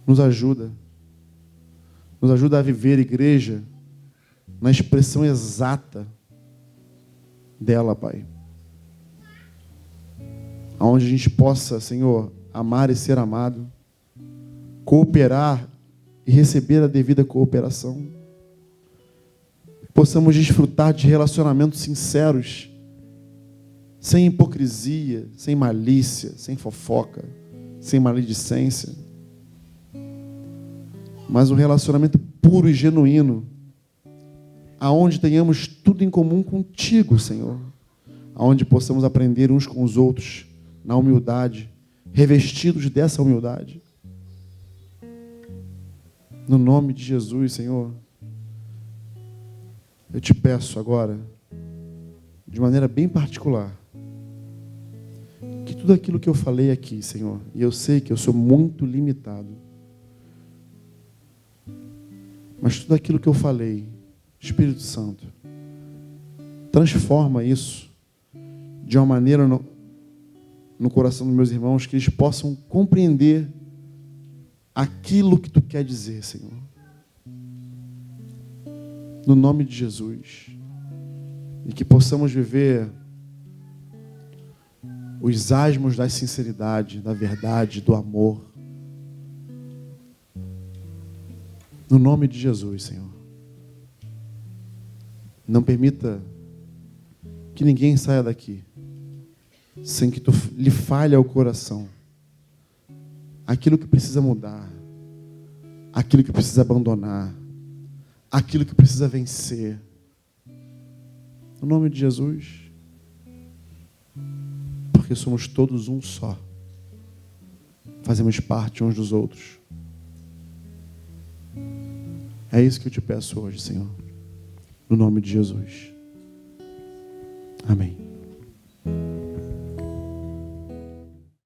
Nos ajuda. Nos ajuda a viver igreja na expressão exata dela, Pai. Onde a gente possa, Senhor, amar e ser amado, cooperar e receber a devida cooperação. Possamos desfrutar de relacionamentos sinceros, sem hipocrisia, sem malícia, sem fofoca, sem maledicência. Mas um relacionamento puro e genuíno, aonde tenhamos tudo em comum contigo, Senhor. Aonde possamos aprender uns com os outros, na humildade, revestidos dessa humildade. No nome de Jesus, Senhor, eu te peço agora, de maneira bem particular, que tudo aquilo que eu falei aqui, Senhor, e eu sei que eu sou muito limitado, mas tudo aquilo que eu falei, Espírito Santo, transforma isso de uma maneira no coração dos meus irmãos, que eles possam compreender aquilo que tu quer dizer, Senhor. No nome de Jesus. E que possamos viver os asmos da sinceridade, da verdade, do amor. No nome de Jesus, Senhor. Não permita que ninguém saia daqui sem que tu lhe fale ao coração aquilo que precisa mudar, aquilo que precisa abandonar, aquilo que precisa vencer. No nome de Jesus. Porque somos todos um só. Fazemos parte uns dos outros. É isso que eu te peço hoje, Senhor. No nome de Jesus. Amém.